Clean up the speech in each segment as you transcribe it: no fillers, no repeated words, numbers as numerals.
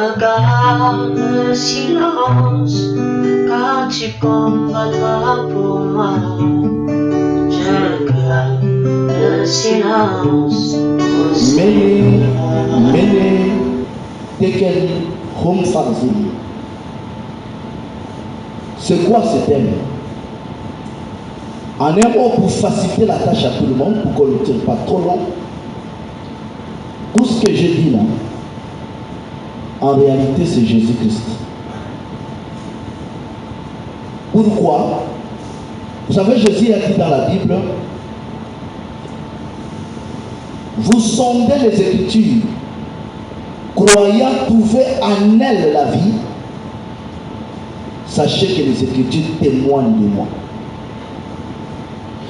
Je garde le silence quand tu combattras pour moi. Je garde le silence aussi. Mais Tekel Home Farzili. C'est quoi ce thème? En un mot, pour faciliter la tâche à tout le monde, pour qu'on ne tire pas trop long, tout ce que j'ai dit là, en réalité, c'est Jésus-Christ. Pourquoi? Vous savez, Jésus a dit dans la Bible, vous sondez les Écritures, croyant trouver en elles la vie, sachez que les Écritures témoignent de moi.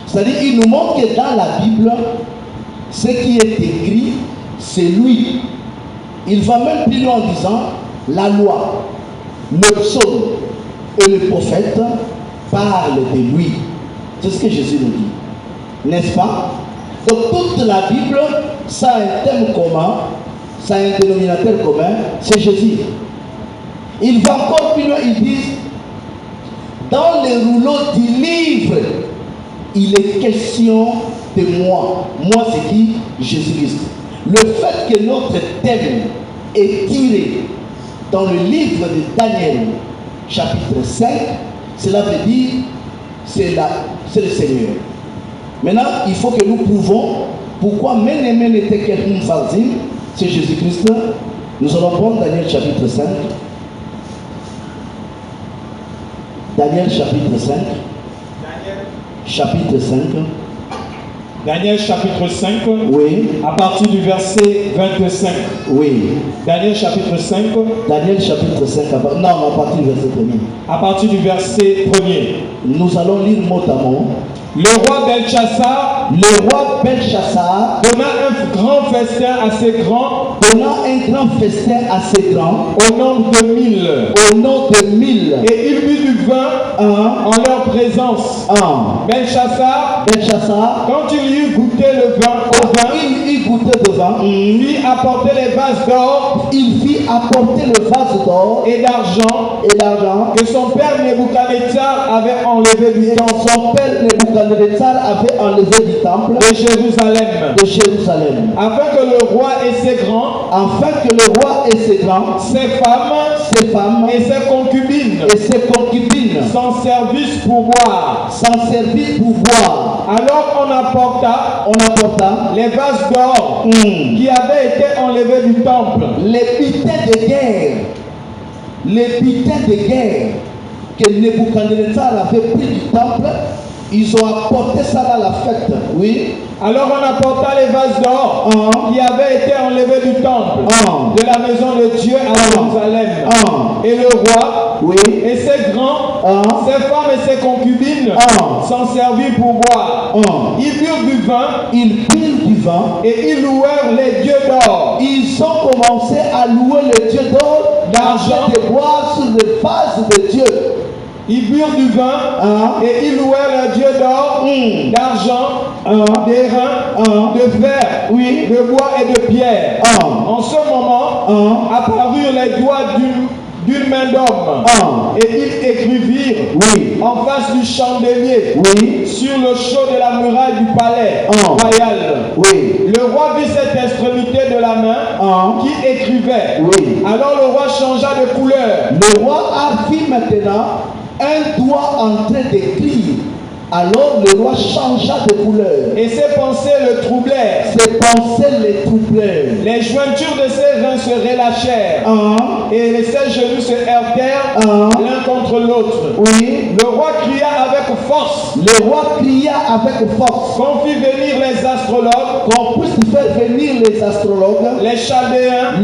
C'est-à-dire, il nous montre que dans la Bible, ce qui est écrit, c'est lui. Il va même plus loin en disant, la loi, le psaume et le prophète parlent de lui. C'est ce que Jésus nous dit. N'est-ce pas? Donc toute la Bible, ça a un thème commun, ça a un dénominateur commun, c'est Jésus. Il va encore plus loin, il dit, dans les rouleaux du livre, il est question de moi. Moi, c'est qui? Jésus-Christ. Le fait que notre thème est tiré dans le livre de Daniel, chapitre 5, cela veut dire c'est le Seigneur. Maintenant, il faut que nous prouvons pourquoi Menemen était quelqu'un Farzim, c'est Jésus-Christ. Nous allons prendre Daniel chapitre 5. Daniel chapitre 5. Chapitre 5. Daniel chapitre 5. Oui. À partir du verset 25. Oui. Daniel chapitre 5. Daniel chapitre 5. Non, à partir du verset 1er. À partir du verset 1er. Nous allons lire mot à mot. Le roi Belshazzar donna un grand festin assez grand. Au nombre de 1000. Et il but du vin en leur présence. Belshazzar, quand il eut goûté le vin, il fit apporter les vases d'or. Et d'argent que son père Nebuchadnezzar avait enlevé du temple de Jérusalem. Afin que le roi et ses grands, ses femmes et ses concubines s'en servissent pour boire. Alors on apporta les vases d'or qui avaient été enlevés du temple. Les butins de guerre que Nebuchadnezzar avait pris du temple, ils ont apporté ça dans la fête. Oui. Alors on apporta les vases d'or qui avaient été enlevés du temple de la maison de Dieu à Jérusalem. Et le roi et ses grands, ses femmes et ses concubines s'en servirent pour boire. Ils burent du vin et ils louèrent les dieux d'or. Ils ont commencé à louer les dieux d'or, d'argent, de boire sur les vases de Dieu. Ils burent du vin et ils louaient le Dieu d'or, d'argent, d'airain, de fer, de bois et de pierre. En ce moment, apparurent les doigts d'une main d'homme et ils écrivirent en face du chandelier sur le chaud de la muraille du palais royal. Le roi vit cette extrémité de la main qui écrivait. Alors le roi changea de couleur. Le roi a vu maintenant un doigt en train d'écrire. Alors le roi changea de couleur. Et ses pensées le troublèrent. Les jointures de ses reins se relâchèrent. Et ses genoux se heurtèrent l'un contre l'autre. Le roi cria avec force. Qu'on fit venir les astrologues. Qu'on puisse faire venir les astrologues. Les chaldéens.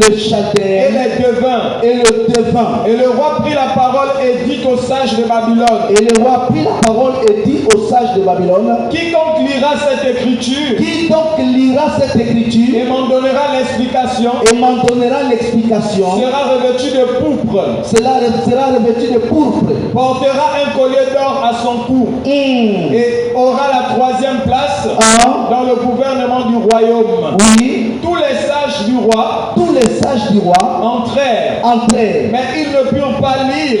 Et les devins. Et le roi prit la parole et dit aux sages de Babylone. Sages de Babylone. Quiconque lira cette écriture et m'en donnera l'explication sera revêtu de pourpre. Portera un collier d'or à son cou et aura la 3e place dans le gouvernement du royaume. Tous les sages du roi entrèrent, mais ils ne purent pas lire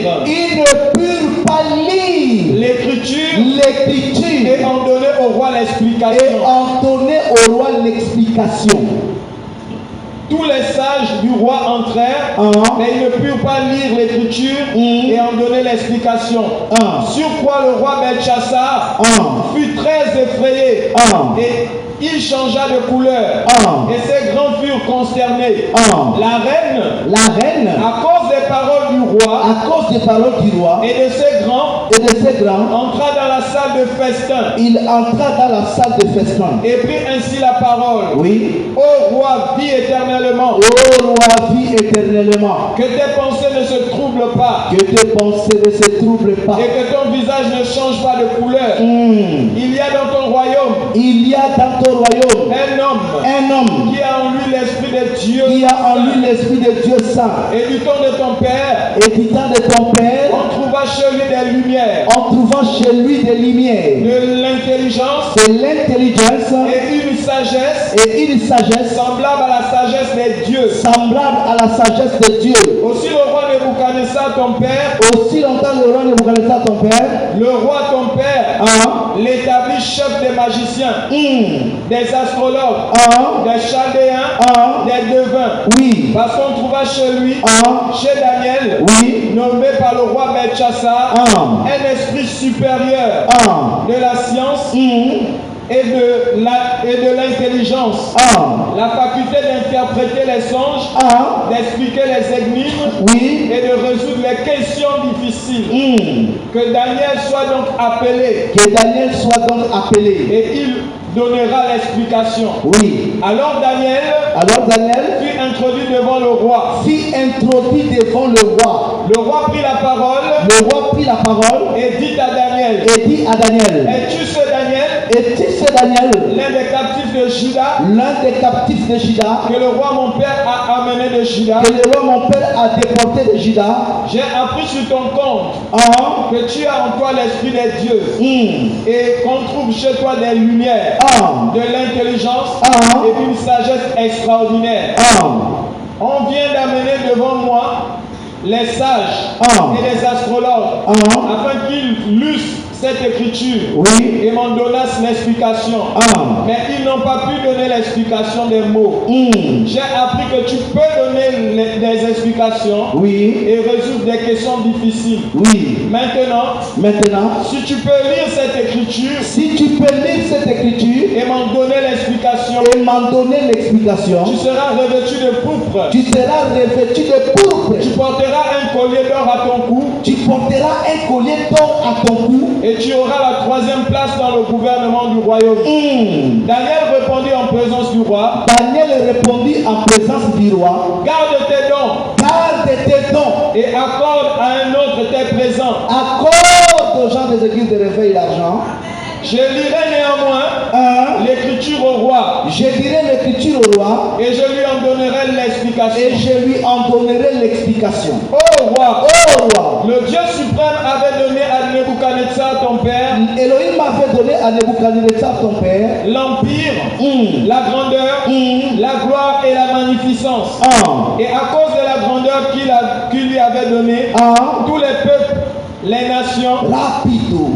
l'écriture et en donner au roi l'explication. Tous les sages du roi entrèrent, mais ils ne purent pas lire l'écriture et en donner l'explication. Sur quoi le roi Belchassar fut très effrayé et il changea de couleur et ses grands furent consternés. La reine, à cause des paroles du roi et de ses grands, entra dans la salle de festin. Il entra dans la salle de festin Et prit ainsi la parole. Oui. Ô roi, vis éternellement. Ô roi, vis éternellement. Que tes pensées ne se troublent pas. Que tes pensées ne se troublent pas. Et que ton visage ne change pas de couleur. Il y a dans ton royaume un homme qui a en lui l'esprit de Dieu saint. Et du temps de ton père, on trouva chez lui des lumières, de l'intelligence, de l'intelligence et une sagesse semblable à la sagesse des dieux. Aussi le roi Nebuchadnezzar ton père, le roi ton père, l'établit chef des magiciens, des astrologues, des chaldéens, des devins. Parce qu'on trouva chez lui, chez Daniel, nommé par le roi Belchassar, un esprit supérieur de la science et de l'intelligence, la faculté d'interpréter les songes, d'expliquer les énigmes et de résoudre les questions difficiles. Que Daniel soit donc appelé. Et il donnera l'explication. Alors Daniel fut introduit devant le roi. Le roi prit la parole et dit à Daniel, es-tu ce Daniel, l'un des captifs de Juda, que le roi mon père a amené de Juda? J'ai appris sur ton compte que tu as en toi l'esprit des dieux et qu'on trouve chez toi des lumières, de l'intelligence et d'une sagesse extraordinaire. On vient d'amener devant moi les sages et les astrologues afin qu'ils lussent cette écriture et m'en donnassent l'explication. Mais ils n'ont pas pu donner l'explication des mots. J'ai appris que tu peux donner des explications et résoudre des questions difficiles. Maintenant, si tu peux lire cette écriture et m'en donner l'explication, tu seras revêtu de pourpre. Tu porteras un collier d'or à ton cou. Et tu auras la 3e place dans le gouvernement du royaume. Daniel répondit en présence du roi. Garde tes dons. Et accorde à un autre tes présents. Accorde aux gens des églises de réveil l'argent. Je lirai néanmoins l'écriture au roi. Et je lui en donnerai l'explication. Ô roi, le Dieu suprême avait donné à Nebuchadnezzar ton père, l'empire, la grandeur, la gloire et la magnificence. Et à cause de la grandeur qu'il lui avait donnée, tous les peuples, les nations,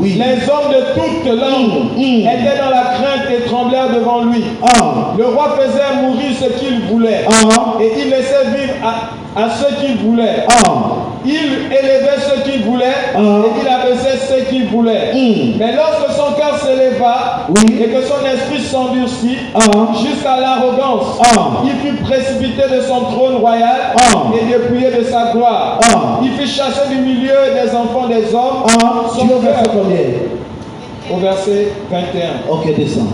les hommes de toutes langues étaient dans la crainte et tremblèrent devant lui. Le roi faisait mourir ce qu'il voulait et il laissait vivre à ceux qu'il voulait. Il élevait ce qu'il voulait et il abaissait ce qu'il voulait. Mais lorsque son cœur s'éleva et que son esprit s'endurcit jusqu'à l'arrogance, il fut précipité de son trône royal et dépouillé de sa gloire. Il fut chassé du milieu des enfants des hommes. Au verset 21. Ok, descend.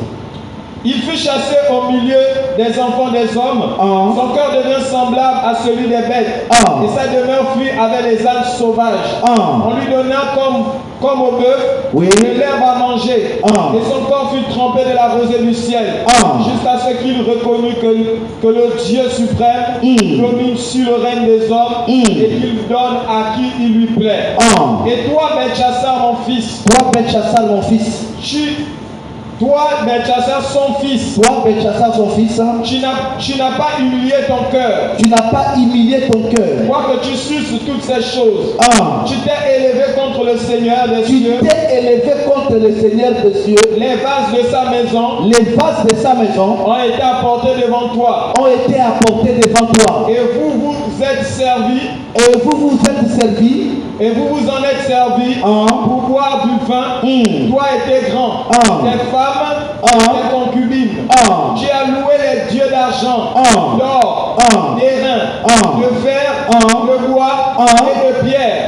Il fut chassé au milieu des enfants des hommes. Son cœur devint semblable à celui des bêtes. Et sa demeure fut avec les ânes sauvages. On lui donna comme au bœuf de l'herbe à manger. Et son corps fut trempé de la rosée du ciel. Jusqu'à ce qu'il reconnut que le Dieu suprême domine sur le règne des hommes et qu'il donne à qui il lui plaît. Et toi, Belchassar, mon fils, Toi, Belchassar, son fils. Toi, Belchassar, son fils. Tu n'as pas humilié ton cœur. Tu n'as pas humilié ton cœur. Quoique tu suces toutes ces choses. Ah. Tu t'es élevé contre le Seigneur des cieux. Tu t'es élevé contre le Seigneur des cieux. Les vases de sa maison. Les vases de sa maison ont été apportés devant toi. Ont été apportés devant toi. Et vous vous êtes servis. Et vous vous êtes servis. Et vous vous en êtes servis pour boire du vin. Toi et tes grands, tes femmes, tes concubines. Tu as loué les dieux d'argent, d'or, d'airain, de fer, de bois et de pierre,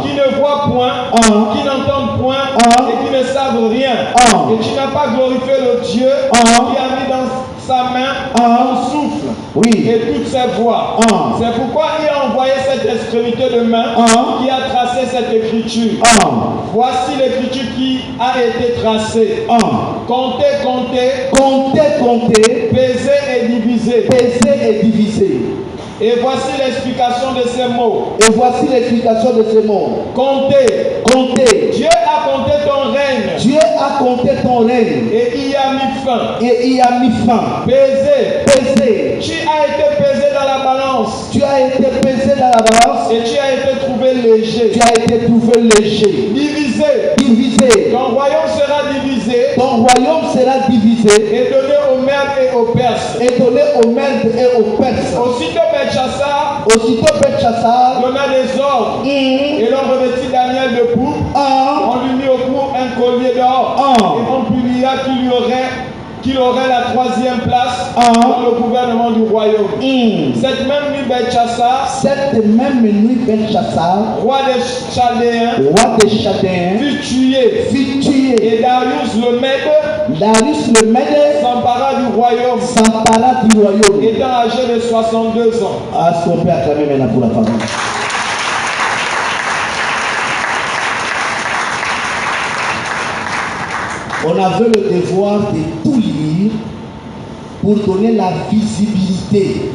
qui ne voient point, qui n'entendent point et qui ne savent rien. Et tu n'as pas glorifié le Dieu qui a mis dans sa main un souffle et toutes ses voix. C'est pourquoi il a envoyé cette extrémité de main qui a tracé cette écriture. Voici l'écriture qui a été tracée. Comptez, comptez. Comptez, comptez. Pesez et divisez. Pesez et divisez. Et voici l'explication de ces mots. Et voici l'explication de ces mots. Comptez. Comptez. Dieu a compté ton règne. Dieu a compté ton règne. Et il y a mis fin. Et il y a mis fin. Pesez. Pesez. Tu as été pesé dans la balance. Tu as été pesé dans la balance. Et tu as été trouvé léger. Tu as été trouvé léger. Divisé. Divisé. Ton royaume sera divisé. Ton royaume sera divisé. Et donné aux Mèdes et aux Perses. Et donné aux Mèdes et aux Perses. Aussitôt Belchassar donna des ordres et l'on revêtit Daniel de pourpre. On lui mit au cou un collier d'or et on publia qu'il aurait la troisième place dans le gouvernement du royaume. Cette même nuit, Belchassar, roi des Chaldéens, fut tué. Et Darius le Mède s'empara du royaume, étant âgé de 62 ans. Est-ce qu'on peut acclamer maintenant pour la parole? On avait le devoir de tout lire pour donner la visibilité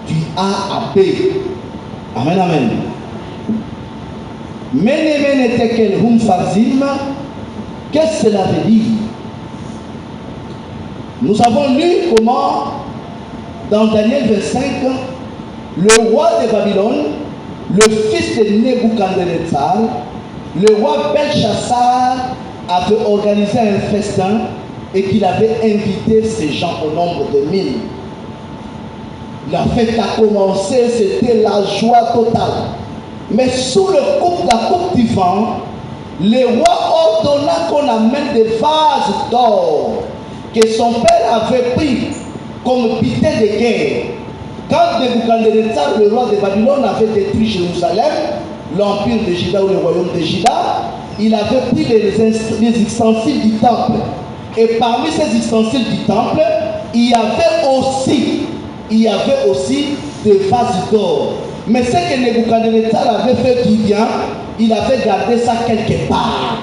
du A à B. Amen, amen. Mene tekel hum farzim, qu'est-ce que cela veut dire? Nous avons lu comment, dans Daniel 25, le roi de Babylone, le fils de Nebuchadnezzar, le roi Belchassar, avait organisé un festin et qu'il avait invité ces gens au nombre de 1000. La fête a commencé, c'était la joie totale. Mais sous la coupe du vent, le roi ordonna qu'on amène des vases d'or que son père avait pris comme butin de guerre. Quand Nebuchadnezzar, le roi de Babylone, avait détruit Jérusalem, l'empire de Juda ou le royaume de Juda, il avait pris les ustensiles du temple. Et parmi ces ustensiles du temple, il y avait aussi des vases d'or. Mais ce que Nebuchadnezzar avait fait du bien, il avait gardé ça quelque part.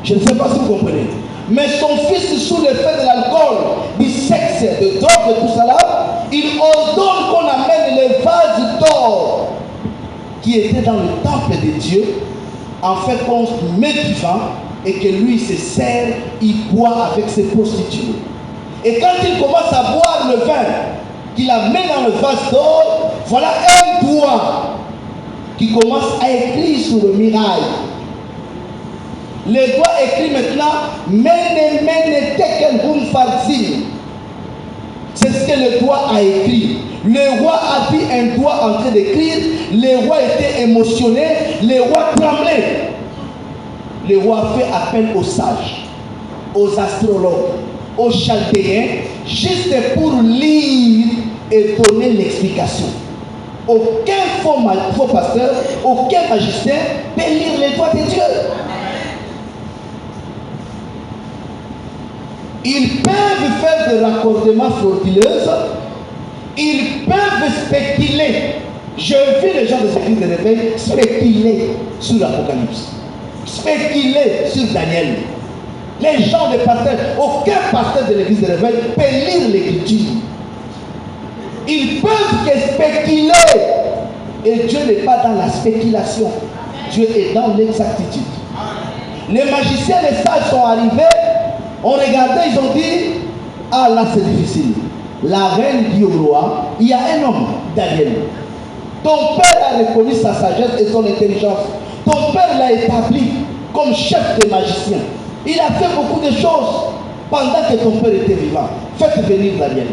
Je ne sais pas si vous comprenez. Mais son fils, sous l'effet de l'alcool, du sexe, de drogue et tout cela, il ordonne qu'on amène les vases d'or qui étaient dans le temple de Dieu, en fait qu'on met du vin et que lui se sert, il boit avec ses prostituées. Et quand il commence à boire le vin qu'il a mis dans le vase d'or, voilà un doigt qui commence à écrire sur le mirail. Le doigt écrit maintenant Mene tekel hum farzim. C'est ce que le doigt a écrit. Le roi a vu un doigt en train d'écrire. Le roi était émotionné. Le roi tremblait. Le roi a fait appel aux sages, aux astrologues, aux chaldéens, juste pour lire et donner l'explication. Aucun faux pasteur, aucun magicien peut lire les doigts de Dieu. Ils peuvent faire des raccordements frauduleux. Ils peuvent spéculer. Je vis les gens de l'église de réveil spéculer sur l'Apocalypse, spéculer sur Daniel. Les gens de pasteur, aucun pasteur de l'église de réveil peut lire l'écriture. Ils peuvent que spéculer. Et Dieu n'est pas dans la spéculation. Dieu est dans l'exactitude. Les magiciens, les sages sont arrivés On regardait, ils ont dit, ah là c'est difficile. La reine dit au roi, il y a un homme, Daniel. Ton père a reconnu sa sagesse et son intelligence. Ton père l'a établi comme chef des magiciens. Il a fait beaucoup de choses pendant que ton père était vivant. Faites venir Daniel.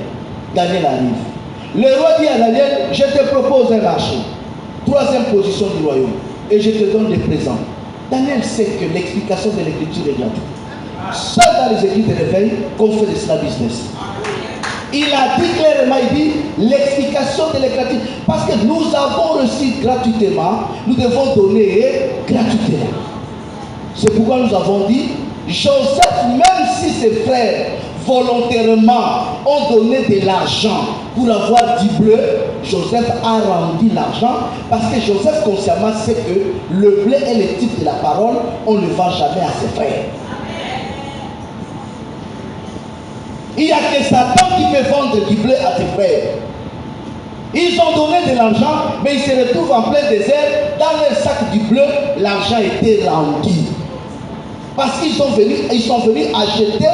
Daniel arrive. Le roi dit à Daniel, je te propose un marché. 3e position du royaume. Et je te donne des présents. Daniel sait que l'explication de l'écriture est gratuite. Seul dans les écrits de réveil qu'on fait de cela business. Il a dit clairement, il dit l'explication de l'écriture. Parce que nous avons reçu gratuitement, nous devons donner gratuitement. C'est pourquoi nous avons dit, Joseph, même si ses frères volontairement ont donné de l'argent pour avoir du bleu, Joseph a rendu l'argent parce que Joseph consciemment sait que le blé est le type de la parole, on ne vend jamais à ses frères. Il n'y a que Satan qui peut vendre du blé à ses frères. Ils ont donné de l'argent, mais ils se retrouvent en plein désert. Dans leur sac du bleu, l'argent était rendu. Parce qu'ils sont venus acheter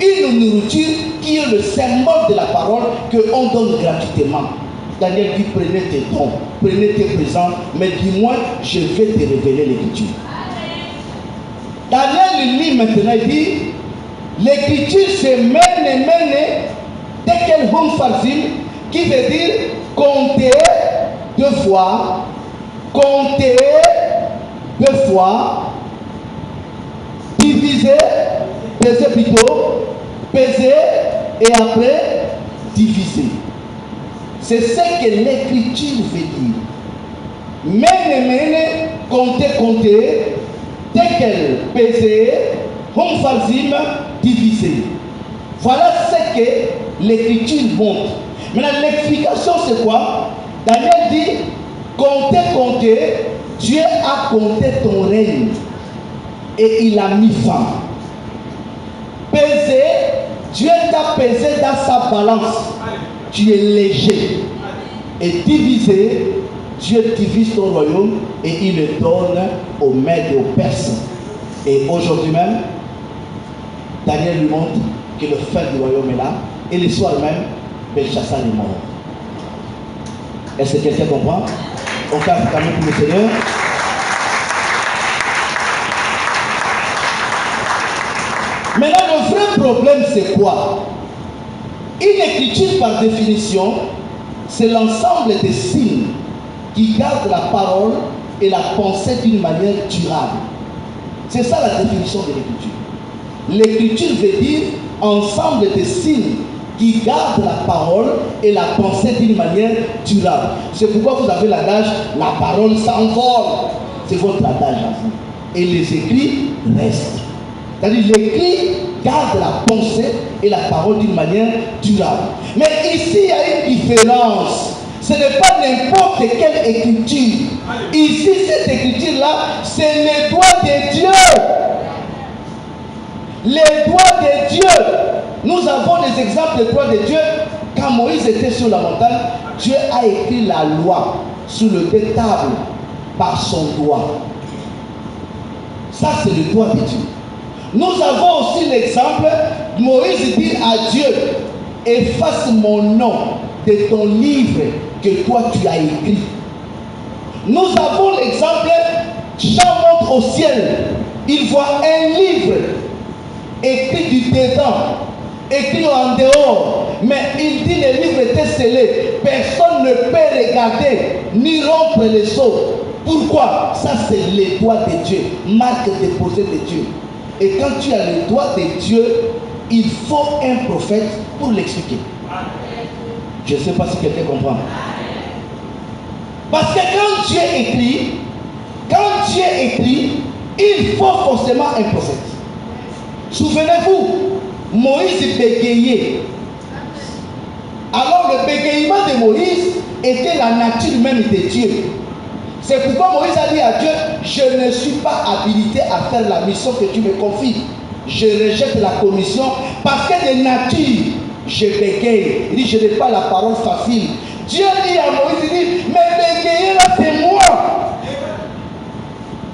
une nourriture qui est le symbole de la parole qu'on donne gratuitement. Daniel dit, prenez tes dons, prenez tes présents, mais dis-moi, je vais te révéler l'écriture. Daniel lit maintenant, il dit, l'écriture c'est mene tekel hum farzim, qui veut dire compter 2 fois, compter 2 fois, diviser, peser plutôt, peser et après diviser. C'est ce que l'écriture veut dire. Mene, compter, tekel, peser, hum farzim, diviser. Voilà ce que l'écriture montre. Maintenant, l'explication c'est quoi? Daniel dit, compter, Dieu a compté ton règne et il a mis fin. Peser, Dieu t'a pesé dans sa balance. Tu es léger. Et diviser, Dieu divise ton royaume et il le donne aux Mèdes et aux Perses. Et aujourd'hui même, Daniel lui montre que le fer du royaume est là. Et le soir même, Belchassar est mort. Est-ce que quelqu'un comprend? On fait quand même pour le Seigneur. Maintenant, le vrai problème, c'est quoi? Une écriture, par définition, c'est l'ensemble des signes qui gardent la parole et la pensée d'une manière durable. C'est ça la définition de l'écriture. L'écriture veut dire ensemble des signes qui gardent la parole et la pensée d'une manière durable. C'est pourquoi vous avez l'adage, la parole s'envole. C'est votre adage à vous. Et les écrits restent. C'est-à-dire l'écrit garde la pensée et la parole d'une manière durable. Mais ici, il y a une différence. Ce n'est pas n'importe quelle écriture. Ici, cette écriture-là, c'est les doigts de Dieu. Les doigts de Dieu. Nous avons des exemples des doigts de Dieu. Quand Moïse était sur la montagne, Dieu a écrit la loi sur le tables par son doigt. Ça, c'est le doigt de Dieu. Nous avons aussi l'exemple, Moïse dit à Dieu, efface mon nom de ton livre que toi tu as écrit. Nous avons l'exemple, Jean monte au ciel, il voit un livre écrit du dedans, écrit en dehors, mais il dit le livre était scellé, personne ne peut regarder ni rompre les sceaux. Pourquoi? Ça c'est les doigts de Dieu, marque déposée de Dieu. Et quand tu as les doigts de Dieu, il faut un prophète pour l'expliquer. Je ne sais pas si quelqu'un comprend. Parce que quand Dieu écrit, il faut forcément un prophète. Souvenez-vous, Moïse bégayait. Alors le bégayement de Moïse était la nature même de Dieu. C'est pourquoi Moïse a dit à Dieu, je ne suis pas habilité à faire la mission que tu me confies. Je rejette la commission parce que de nature, je bégaye. Il dit, je n'ai pas la parole facile. Dieu dit à Moïse, il dit, mais bégayer là, c'est moi.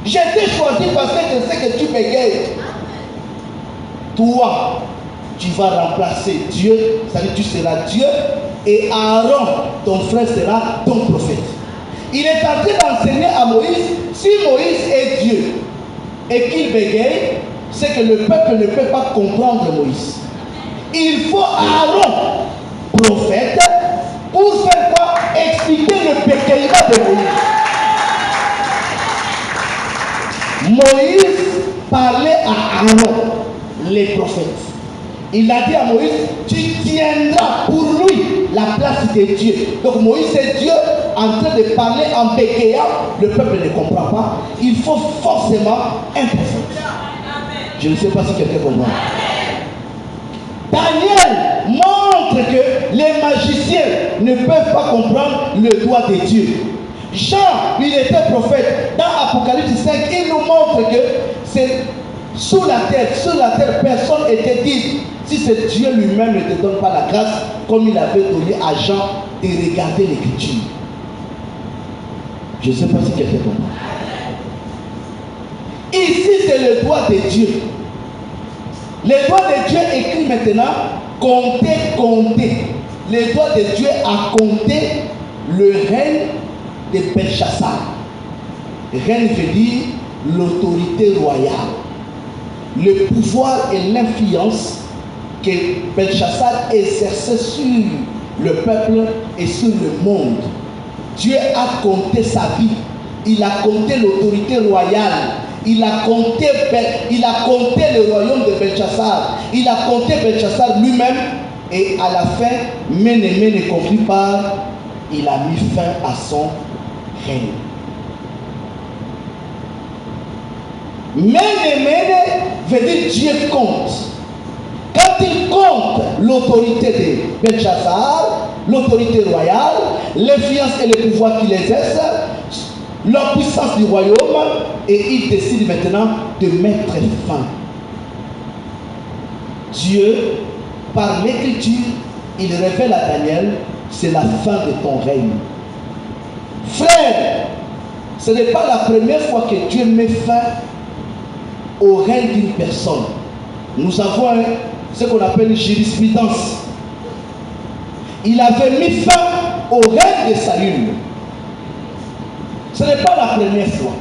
Je t'ai choisi parce que je sais que tu bégayes. Toi, vas remplacer Dieu, c'est-à-dire tu seras Dieu, et Aaron, ton frère, sera ton prophète. Il est en train d'enseigner à Moïse, si Moïse est Dieu et qu'il bégaye, c'est que le peuple ne peut pas comprendre Moïse. Il faut Aaron, prophète, pour faire quoi? Expliquer le bégayement de Moïse. Moïse parlait à Aaron, les prophètes. Il a dit à Moïse, tu tiendras pour lui la place de Dieu. Donc Moïse est Dieu en train de parler en bégayant, le peuple ne comprend pas. Il faut forcément un prophète. Je ne sais pas si quelqu'un comprend. Daniel montre que les magiciens ne peuvent pas comprendre le doigt de Dieu. Jean, il était prophète. Dans Apocalypse 5, il nous montre que c'est sur la terre, personne n'était digne. Si c'est Dieu lui-même ne te donne pas la grâce, comme il avait donné à Jean de regarder l'écriture. Je ne sais pas si quelqu'un comprend. Ici, c'est le doigt de Dieu. Le doigt de Dieu écrit maintenant, comptez. Le doigt de Dieu a compté le règne de Belchassar. Règne veut dire l'autorité royale. Le pouvoir et l'influence que Belchassar exerçait sur le peuple et sur le monde. Dieu a compté sa vie. Il a compté l'autorité royale. Il a compté le royaume de Belchassar. Il a compté Belchassar lui-même. Et à la fin, Ménémé ne compris pas. Il a mis fin à son règne. Ménémé veut dire Dieu compte. Quand il compte l'autorité de Belchassar, l'autorité royale, l'influence et le pouvoir qu'il exerce, la puissance du royaume, et il décide maintenant de mettre fin. Dieu, par l'écriture, il révèle à Daniel, c'est la fin de ton règne. Frère, ce n'est pas la première fois que Dieu met fin au règne d'une personne. Nous avons ce qu'on appelle une jurisprudence. Il avait mis fin au règne de Saül. Ce n'est pas la première fois.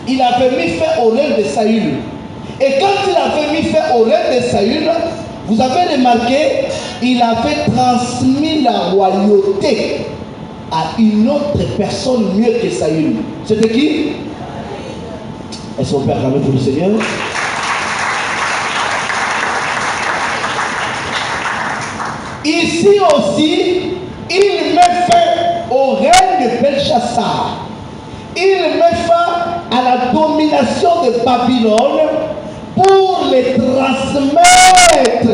Il avait mis fin au règne de Saül. Et quand il avait mis fin au règne de Saül, vous avez remarqué, il avait transmis la royauté à une autre personne mieux que Saül. C'était qui? Est-ce qu'on peut acclamer pour le Seigneur? Ici aussi, il met fin au règne de Belchassar. Il met fin à la domination de Babylone pour les transmettre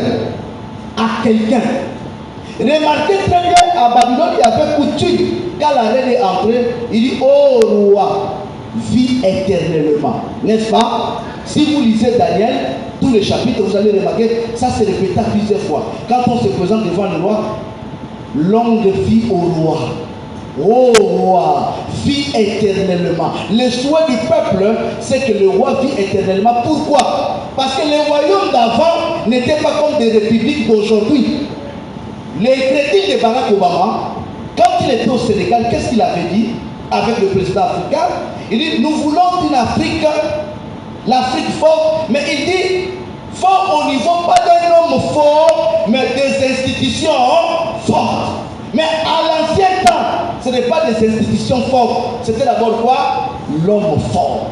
à quelqu'un. Remarquez très bien, à Babylone, il y avait coutume. Quand la reine est entrée, il dit, oh roi, vis éternellement. N'est-ce pas? Si vous lisez Daniel, tous les chapitres, vous allez remarquer, ça se répéta plusieurs fois. Quand on se présente devant le roi, longue vie au roi. Oh roi, vis éternellement. Le souhait du peuple, c'est que le roi vit éternellement. Pourquoi? Parce que les royaumes d'avant n'étaient pas comme des républiques d'aujourd'hui. Les crédits de Barack Obama, quand il était au Sénégal, qu'est-ce qu'il avait dit avec le président africain? Il dit, nous voulons une Afrique, l'Afrique forte, mais il dit, fort au niveau pas d'un homme fort, mais des institutions fortes. Mais à l'ancien temps, ce n'est pas des institutions fortes, c'était d'abord quoi? L'homme fort.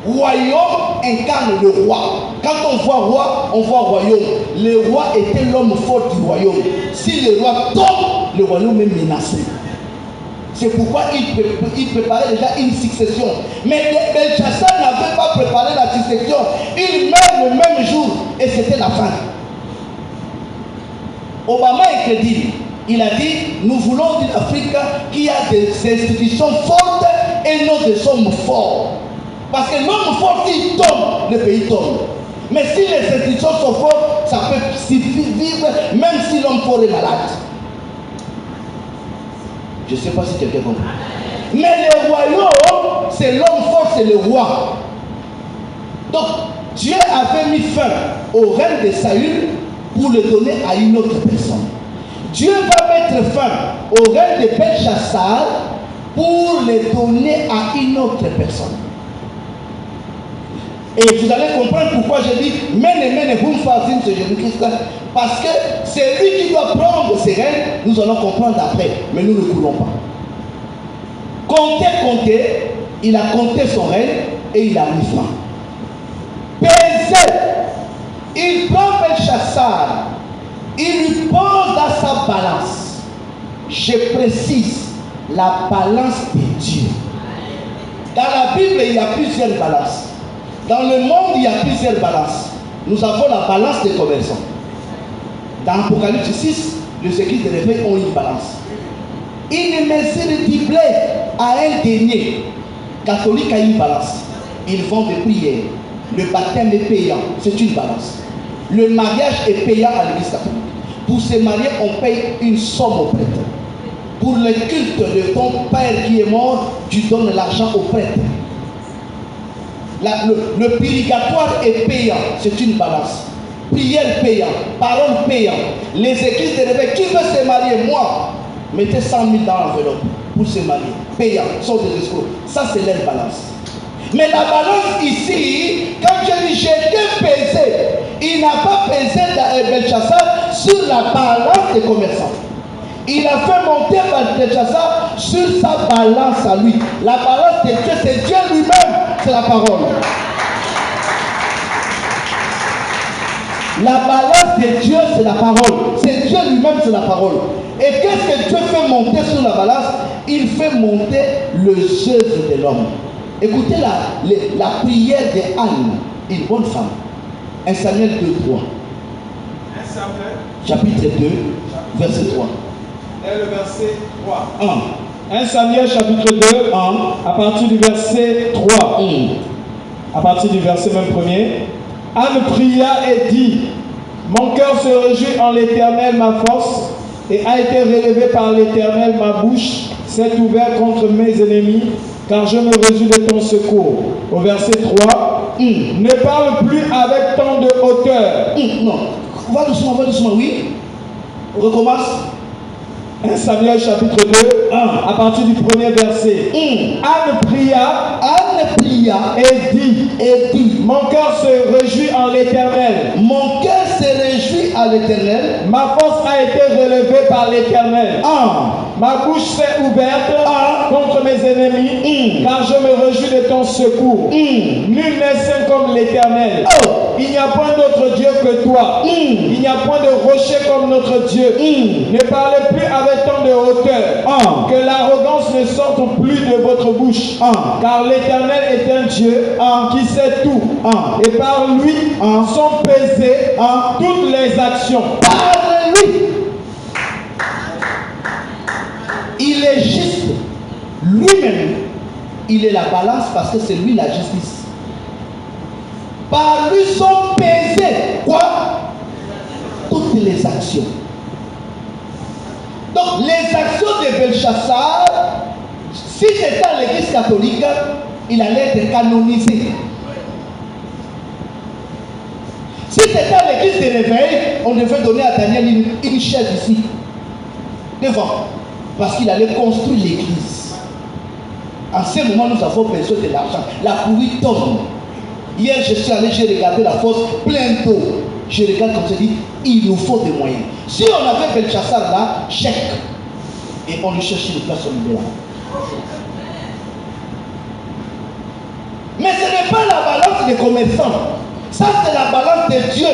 Royaume incarne le roi. Quand on voit roi, on voit royaume. Le roi était l'homme fort du royaume. Si le roi tombe, le royaume est menacé. C'est pourquoi il préparait déjà une succession. Mais Belchassar n'avait pas préparé la succession. Il meurt le même jour et c'était la fin. Obama est crédible. Il a dit, nous voulons une Afrique qui a des institutions fortes et non des hommes forts. Parce que l'homme fort, s'il tombe, le pays tombe. Mais si les institutions sont fortes, ça peut vivre même si l'homme fort est malade. Je ne sais pas si quelqu'un comprend. Mais le royaume, c'est l'homme fort, c'est le roi. Donc, Dieu avait mis fin au règne de Saül pour le donner à une autre personne. Dieu va mettre fin au règne de Belchassar pour le donner à une autre personne. Et vous allez comprendre pourquoi je dis parce que c'est lui qui doit prendre ses règnes. Nous allons comprendre après, mais nous ne coulons pas. Compter, il a compté son règne et il a mis fin. Peser, il prend Belchassar, il lui pose dans sa balance. Je précise, la balance de Dieu. Dans la Bible, il y a plusieurs balances. Dans le monde, il y a plusieurs balances. Nous avons la balance des commerçants. Dans Apocalypse 6, les églises de réveil ont une balance. Une mesure du blé à un denier. Catholique a une balance. Ils font des prières. Le baptême est payant. C'est une balance. Le mariage est payant à l'église catholique. Pour se marier, on paye une somme au prêtre. Pour le culte de ton père qui est mort, tu donnes l'argent au prêtre. Le purgatoire est payant, c'est une balance. Prière payant, parole payant. Les églises de réveil, qui veut se marier? Moi, mettez 100 000 dans l'enveloppe pour se marier. Payant, sont des escrocs. Ça, c'est leur balance. Mais la balance ici, quand je dis j'ai pesé, il n'a pas pesé dans Belchassar sur la balance des commerçants. Il a fait monter Belchassar sur sa balance à lui. La balance de Dieu, c'est Dieu lui-même, c'est la parole. La balance de Dieu, c'est la parole. C'est Dieu lui-même, c'est la parole. Et qu'est-ce que Dieu fait monter sur la balance? Il fait monter le jeu de l'homme. Écoutez la prière de Anne, une bonne femme. 1 Samuel 2, 3. Chapitre 2, verset 3. Et le verset 3. 1 Samuel chapitre 2, à partir du verset 3. À partir du verset même premier. Anne pria et dit: mon cœur se réjouit en l'Éternel, ma force, et a été relevé par l'Éternel, ma bouche s'est ouverte contre mes ennemis, car je me réjouis de ton secours. Au verset 3, ne parle plus avec tant de hauteur. Non, va doucement, oui. On recommence. 1 Samuel chapitre 2, à partir du premier verset. Anne pria et dit, mon cœur se réjouit en l'Éternel. Mon cœur se réjouit à l'Éternel. Ma force a été relevée par l'Éternel. Ma bouche s'est ouverte contre mes ennemis, car je me réjouis de ton secours. Nul n'est saint comme l'Éternel. Il n'y a point d'autre Dieu que toi. Il n'y a point de rocher comme notre Dieu. Ne parlez plus avec tant de hauteur. Que l'arrogance ne sorte plus de votre bouche. Car l'Éternel est un Dieu qui sait tout. Et par lui sont pesées toutes les actions. Par lui. Il est juste. Lui-même, il est la balance parce que c'est lui la justice. Par lui sont pesées quoi? Toutes les actions. Donc les actions de Belchassar, si c'était à l'église catholique, il allait être canonisé. Si c'était à l'église de réveil, on devait donner à Daniel une chaise ici, devant, parce qu'il allait construire l'église. En ce moment, nous avons besoin de l'argent. La pluie tombe. Hier, je suis allé, j'ai regardé la fosse pleine d'eau. Je regarde comme je dis, il nous faut des moyens. Si on avait Belchassar là, chèque. Et on lui cherchait une place au milieu là. Mais ce n'est pas la balance des commerçants. Ça, c'est la balance de Dieu.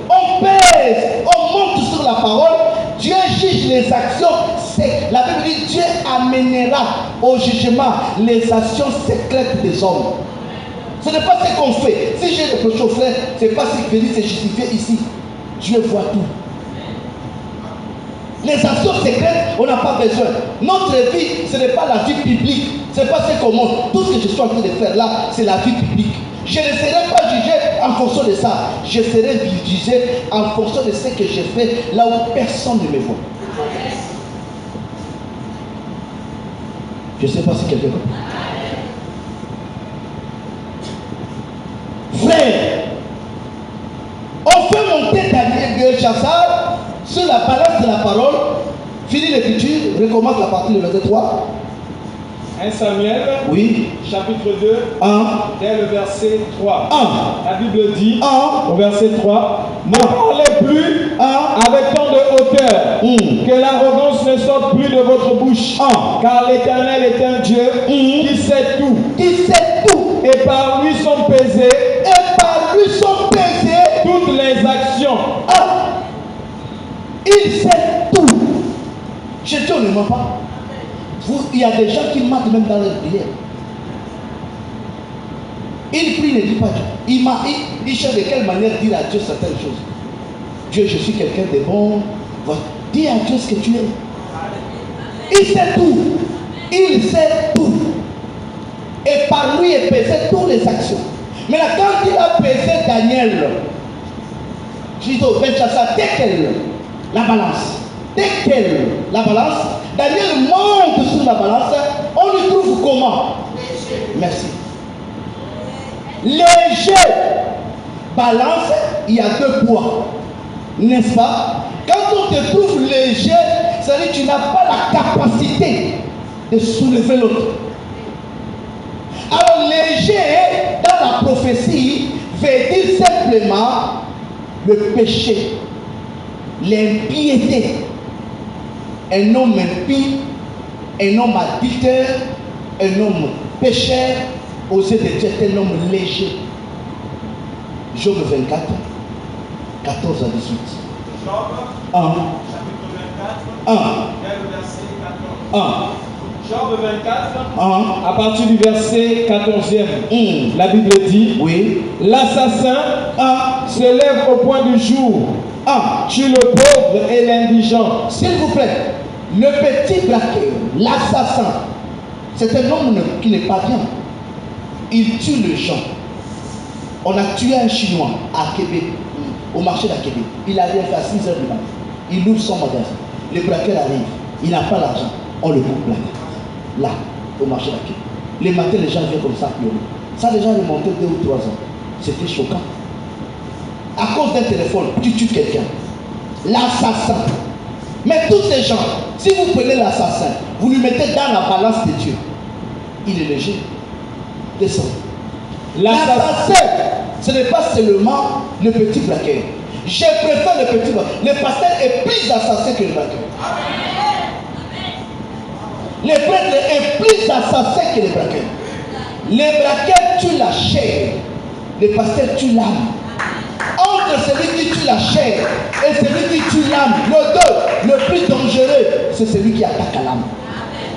On pèse, on monte sur la parole. Dieu juge les actions. La Bible dit Dieu amènera au jugement les actions secrètes des hommes. Ce n'est pas ce qu'on fait. Si j'ai des reproches au frère, ce n'est pas ce que dit, c'est justifié ici. Dieu voit tout. Les actions secrètes, on n'a pas besoin. Notre vie, ce n'est pas la vie publique. Ce n'est pas ce qu'on montre. Tout ce que je suis en train de faire là, c'est la vie publique. Je ne serai pas jugé en fonction de ça. Je serai jugé en fonction de ce que j'ai fait là où personne ne me voit. Je ne sais pas si quelqu'un comprend. Frère, monter Daniel Belshazzar sur la balance de la parole. Fini l'écriture, recommence la partie du verset 3. 1 Samuel, oui. Chapitre 2, dès le verset 3. La Bible dit, au verset 3, ne parlez plus avec tant de hauteur, que l'arrogance ne sorte plus de votre bouche, car l'Éternel est un Dieu qui sait tout. Qui sait tout. Et par lui sont pesées, toutes les actions. Il sait tout. Je dis, on ne ment pas. Il y a des gens qui mentent même dans leur prière. Il prie, ne dit pas Dieu. Il cherche de quelle manière dire à Dieu certaines choses. Dieu, je suis quelqu'un de bon. Dis à Dieu ce que tu es. Il sait tout. Il sait tout. Et par lui, il pesait toutes les actions. Maintenant, quand il a pesé Daniel, je dis au Belshazzar, la balance. La balance, Daniel monte sur la balance, on lui trouve comment? Merci. Léger. Balance, il y a deux poids. N'est-ce pas? Quand on te trouve léger, c'est-à-dire que tu n'as pas la capacité de soulever l'autre. Alors léger, dans la prophétie, veut dire simplement le péché, l'impiété. Un homme impie, un homme adultère, un homme pécheur, aux yeux de Dieu, est un homme léger. Job 24, 14 à 18. Job, chapitre 24, dès le verset 14. Job 24, à partir du verset 14e, la Bible dit, l'assassin se lève au point du jour, tue le pauvre et l'indigent. S'il vous plaît, le petit braqueur, l'assassin, c'est un homme qui n'est pas bien. Il tue les gens. On a tué un Chinois à Québec, au marché d'Akébé. Il arrive à 6 h du matin. Il ouvre son magasin. Le braqueur arrive. Il n'a pas l'argent. On le coupe là, au marché d'Akébé. Les matins, les gens viennent comme ça pleurer. Ça, les gens remontaient 2 ou 3 ans. C'était choquant. À cause d'un téléphone, tu tues quelqu'un. L'assassin. Mais tous ces gens, si vous prenez l'assassin, vous lui mettez dans la balance de Dieu, il est léger. Descend. L'assassin, ce n'est pas seulement le petit braqueur. Je préfère le petit braqueur. Le pasteur est plus assassin que le braqueur. Le prêtre est plus assassin que le braqueur. Le braqueur tue la chair. Le pasteur tue l'âme. Entre celui qui tue la chair et celui qui tue l'âme, le plus dangereux, c'est celui qui attaque l'âme.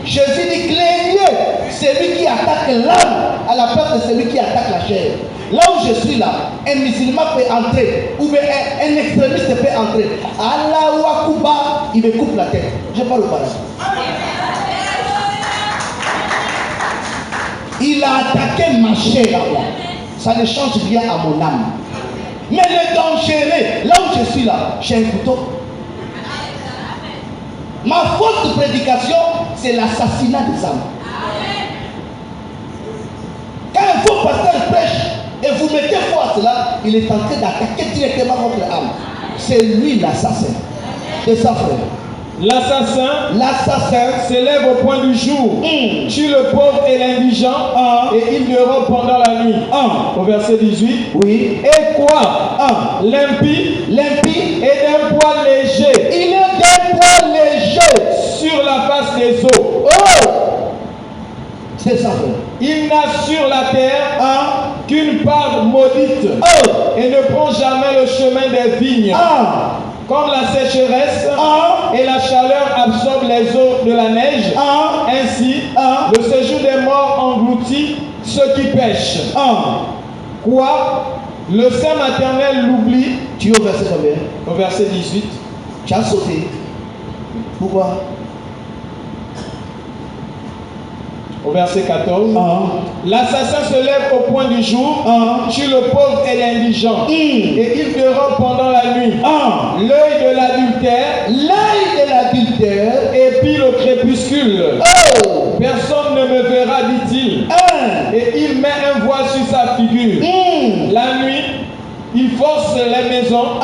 Jésus dit, craignez celui qui attaque l'âme à la place de celui qui attaque la chair. Là où je suis là, un musulman peut entrer, ou bien un extrémiste peut entrer. Allah Wakuba, il me coupe la tête. Je parle au paradis. Il a attaqué ma chair là-bas. Ça ne change rien à mon âme. Mais le dangereux, là où je suis là, j'ai un couteau. Ma faute de prédication, c'est l'assassinat des âmes. Quand un faux pasteur prêche et vous mettez foi à cela, il est en train d'attaquer directement votre âme. C'est lui l'assassin de sa frère. L'assassin se lève au point du jour, tue le pauvre et l'indigent, et il dort pendant la nuit. Au verset 18. Oui. Et quoi? L'impie est d'un poids léger. Il est d'un poids léger sur la face des eaux. C'est ça. Il n'a sur la terre qu'une part maudite et ne prend jamais le chemin des vignes. Comme la sécheresse et la chaleur absorbent les eaux de la neige, ainsi le séjour des morts engloutit ceux qui pêchent. Quoi? Le sein maternel l'oublie. Tu es au verset combien? Au verset 18. Tu as sauté. Pourquoi? Au verset 14. L'assassin se lève au point du jour, tue le pauvre et l'indigent, et il dort pendant la nuit. L'œil de l'adultère épie le crépuscule. Personne ne me verra, dit-il. Et il met un voile sur sa figure. La nuit, il force les maisons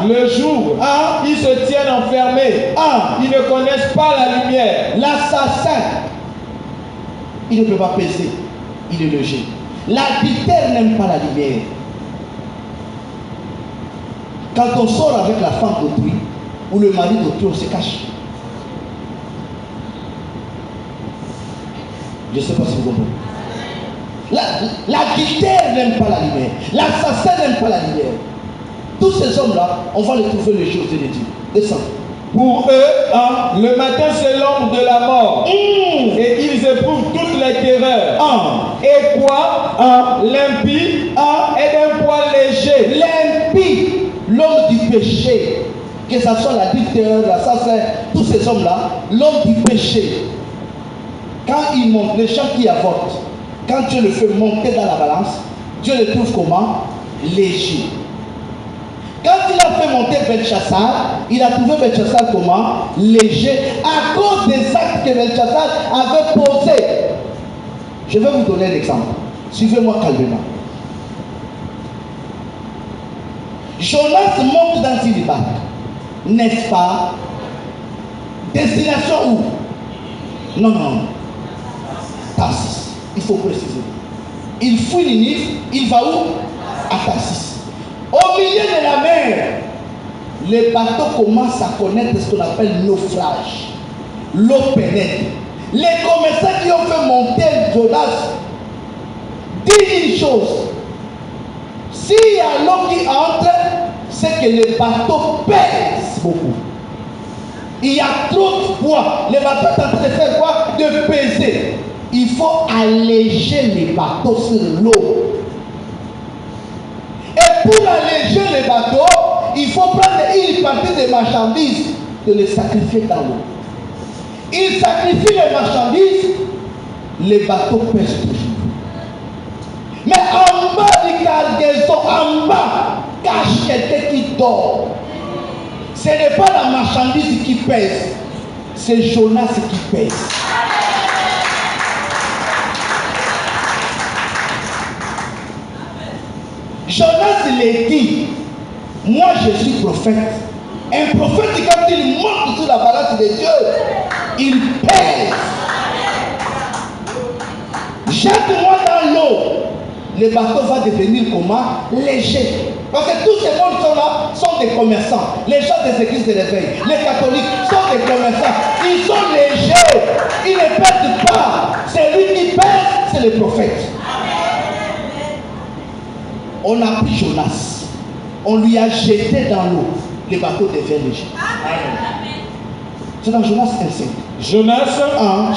Le jour, ils se tiennent enfermés. Ils ne connaissent pas la lumière. L'assassin, il ne peut pas peser. Il est logé. L'adultère n'aime pas la lumière. Quand on sort avec la femme d'autrui ou le mari d'autrui, on se cache. Je ne sais pas si vous comprenez. L'adultère n'aime pas la lumière. L'assassin n'aime pas la lumière. Tous ces hommes-là, on va les trouver les jours de Dieu. Descends. Pour eux, le matin c'est l'ombre de la mort. Et ils éprouvent toutes les terreurs. Et quoi? L'impie est d'un poids léger. L'impie, l'homme du péché, que ce soit l'adultère, l'assassin, tous ces hommes-là, l'homme du péché, quand il monte, les gens qui avortent, quand Dieu le fait monter dans la balance, Dieu le trouve comment? Léger. Quand il a fait monter Belchassar, il a trouvé Belchassar comment? Léger, à cause des actes que Belchassar avait posés. Je vais vous donner un exemple. Suivez-moi calmement. Jonas monte dans une barque, n'est-ce pas? Destination où? Non. Tarsis. Il faut préciser. Il fuit Ninive, il va où? À Tarsis. Au milieu de la mer, les bateaux commencent à connaître ce qu'on appelle naufrage. L'eau pénètre. Les commerçants qui ont fait monter Jonas disent une chose. S'il y a l'eau qui entre, c'est que les bateaux pèsent beaucoup. Il y a trop de poids. Les bateaux sont en train de faire quoi? De peser. Il faut alléger les bateaux sur l'eau. Et pour alléger les bateaux, il faut prendre une partie des marchandises et les sacrifier dans l'eau. Il sacrifie les marchandises, les bateaux pèsent toujours. Mais en bas du cargaison, en bas, cache quelqu'un qui dort. Ce n'est pas la marchandise qui pèse, c'est Jonas qui pèse. Jonas il dit, moi je suis prophète. Un prophète, quand il monte sur la balance de Dieu, il pèse. Jette-moi dans l'eau. Le bateau va devenir comment? Léger. Parce que tous ces mondes sont là, sont des commerçants. Les gens des églises de l'éveil, les catholiques sont des commerçants. Ils sont légers. Ils ne pèsent pas. C'est lui qui pèse, c'est le prophète. On a pris Jonas, on lui a jeté dans l'eau, le bateau devient léger. C'est dans Jonas 1,5. Jonas,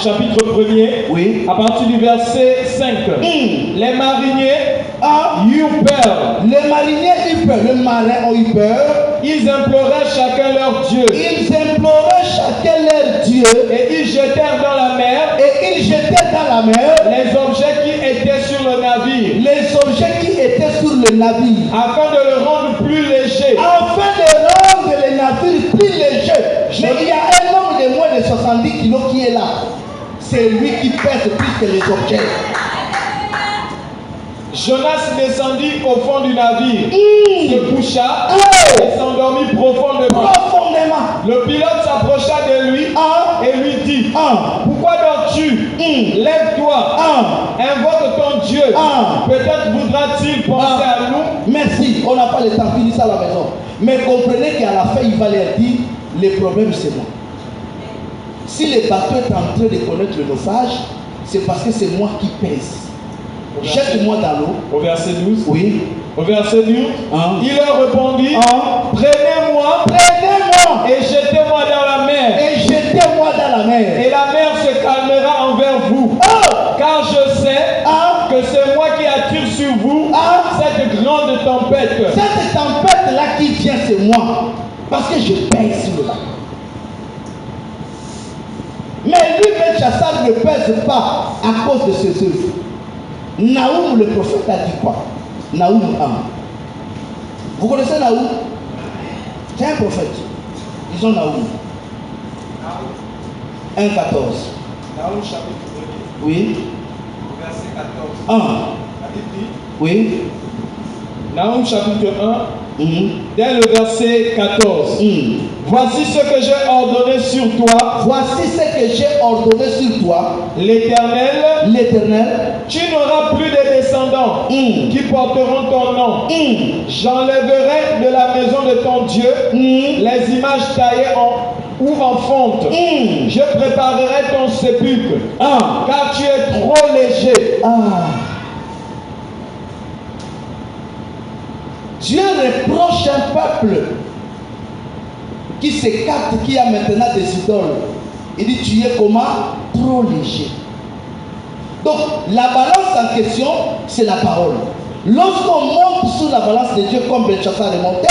chapitre 1er, oui. À partir du verset 5. Les mariniers eurent peur. Les mariniers eurent peur. Les marins ont eu peur. Ils imploraient chacun leur Dieu. Ils imploraient chacun leur Dieu. Et ils jetèrent dans la mer. Et ils jetèrent dans la mer les objets qui étaient sur le navire. Les objets qui étaient sur le navire. Afin de le rendre plus léger. Afin de rendre le navire plus léger. Mais il y a un homme de moins de 70 kilos qui est là. C'est lui qui pèse plus que les objets. Jonas descendit au fond du navire, se coucha et s'endormit profondément. Le pilote s'approcha de lui et lui dit, pourquoi dors-tu? Lève-toi, invoque ton Dieu. Peut-être voudra-t-il penser à nous. Merci, on n'a pas le temps, finis ça à la maison. Mais comprenez qu'à la fin, il va leur dire, le problème c'est moi. Si le bateau est en train de connaître le naufrage, c'est parce que c'est moi qui pèse. Jette-moi dans l'eau. Au verset 12. Oui. Au verset 12. Il leur répondit, prenez-moi et jetez-moi dans la mer. Et jetez-moi dans la mer. Et la mer se calmera envers vous. Car je sais que c'est moi qui attire sur vous cette grande tempête. Cette tempête-là qui vient, c'est moi. Parce que je pèse sur le bateau. Mais lui, Belchassar ne pèse pas à cause de ses œuvres. Naoum, le prophète, a dit quoi? Naoum 1. Vous connaissez Naoum? C'est un prophète. Ils ont Naoum. 1,14. Naoum chapitre 1. Oui. Verset 14. 1. Oui. Naoum chapitre 1. dès le verset 14. Voici ce que j'ai ordonné sur toi. Voici ce que j'ai ordonné sur toi. L'Éternel. Tu n'auras plus de descendants qui porteront ton nom. J'enlèverai de la maison de ton Dieu les images taillées ou en fonte. Je préparerai ton sépulcre. Car tu es trop léger. Dieu reproche un peuple qui s'écarte, qui a maintenant des idoles. Il dit, tu es comment? Trop léger. Donc, la balance en question, c'est la parole. Lorsqu'on monte sur la balance de Dieu, comme Belchassar est monté,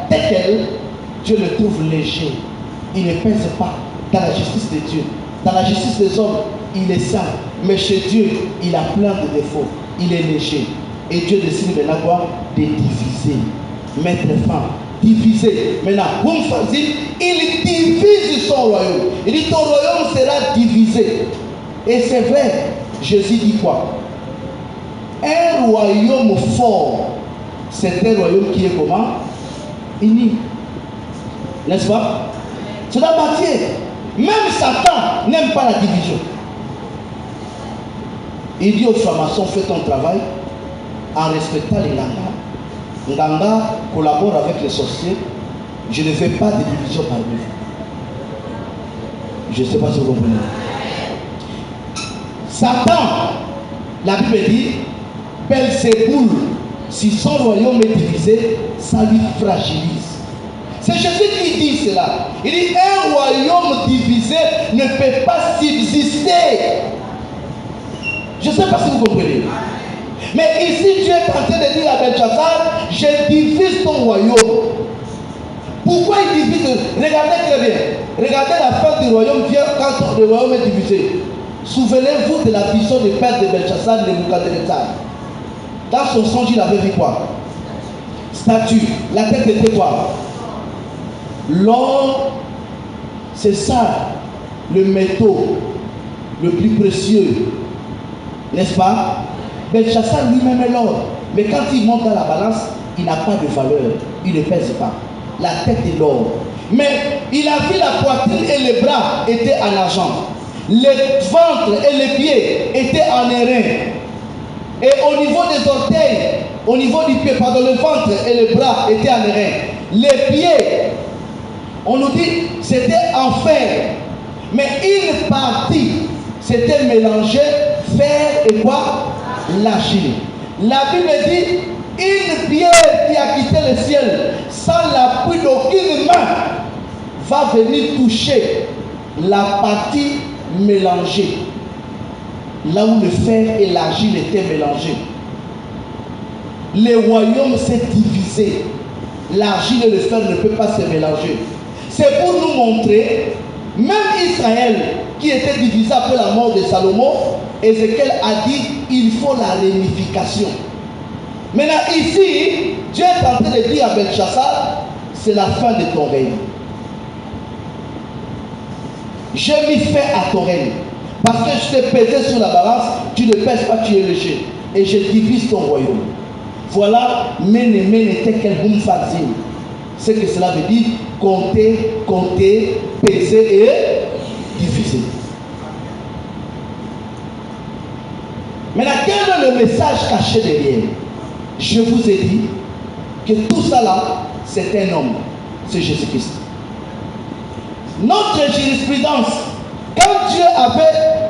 tel quel, Dieu le trouve léger. Il ne pèse pas dans la justice de Dieu. Dans la justice des hommes, il est saint. Mais chez Dieu, il a plein de défauts. Il est léger. Et Dieu décide maintenant quoi? De diviser. Mettre fin. Diviser. Maintenant, il divise son royaume. Il dit ton royaume sera divisé. Et c'est vrai. Jésus dit quoi? Un royaume fort, c'est un royaume qui est comment? Uni. N'est-ce pas? C'est la matière. Même Satan n'aime pas la division. Il dit aux francs-maçons, fais ton travail en respectant les Nganga. Nganga collabore avec les sorciers. Je ne fais pas de division parmi vous. Je ne sais pas si vous comprenez. Satan, la Bible dit, Belzéboul, si son royaume est divisé, ça lui fragilise. C'est Jésus qui dit cela. Il dit, un royaume divisé ne peut pas subsister. Je ne sais pas si vous comprenez. Mais ici, Dieu est en train de dire à Belchassar, je divise ton royaume. Pourquoi il divise? Regardez très bien. Regardez la fin du royaume vient quand le royaume est divisé. Souvenez-vous de la vision du père de Belchassar, Nebuchadnezzar. Dans son songe, il avait vu quoi? Statue. La tête était quoi? L'or, c'est ça, le métaux le plus précieux. N'est-ce pas? Belchassar lui-même est l'or. Mais quand il monte dans la balance, il n'a pas de valeur. Il ne pèse pas. La tête est l'or. Mais il a vu la poitrine et les bras étaient en argent. Le ventre et les pieds étaient en airain. Et au niveau des orteils, au niveau du pied, pardon, le ventre et les bras étaient en airain. Les pieds, on nous dit, c'était en fer. Mais une partie, c'était mélangé fer et quoi? L'argile. La Bible dit, une pierre qui a quitté le ciel sans l'appui d'aucune main va venir toucher la partie mélangée, là où le fer et l'argile étaient mélangés. Le royaume s'est divisé. L'argile et le fer ne peuvent pas se mélanger. C'est pour nous montrer, même Israël qui était divisé après la mort de Salomon, Ézéchiel a dit il faut la réunification. Maintenant ici, Dieu est en train de dire à Belchassar, c'est la fin de ton règne. J'ai mis fin à ton règne. Parce que je t'ai pesé sur la balance, tu ne pèses pas, tu es léger. Et je divise ton royaume. Voilà, mene tekel hum fazim. Ce que cela veut dire, compter, compter, peser et diviser. Maintenant, quel est le message caché derrière? Je vous ai dit que tout ça là, c'est un homme, c'est Jésus-Christ. Notre jurisprudence, quand Dieu avait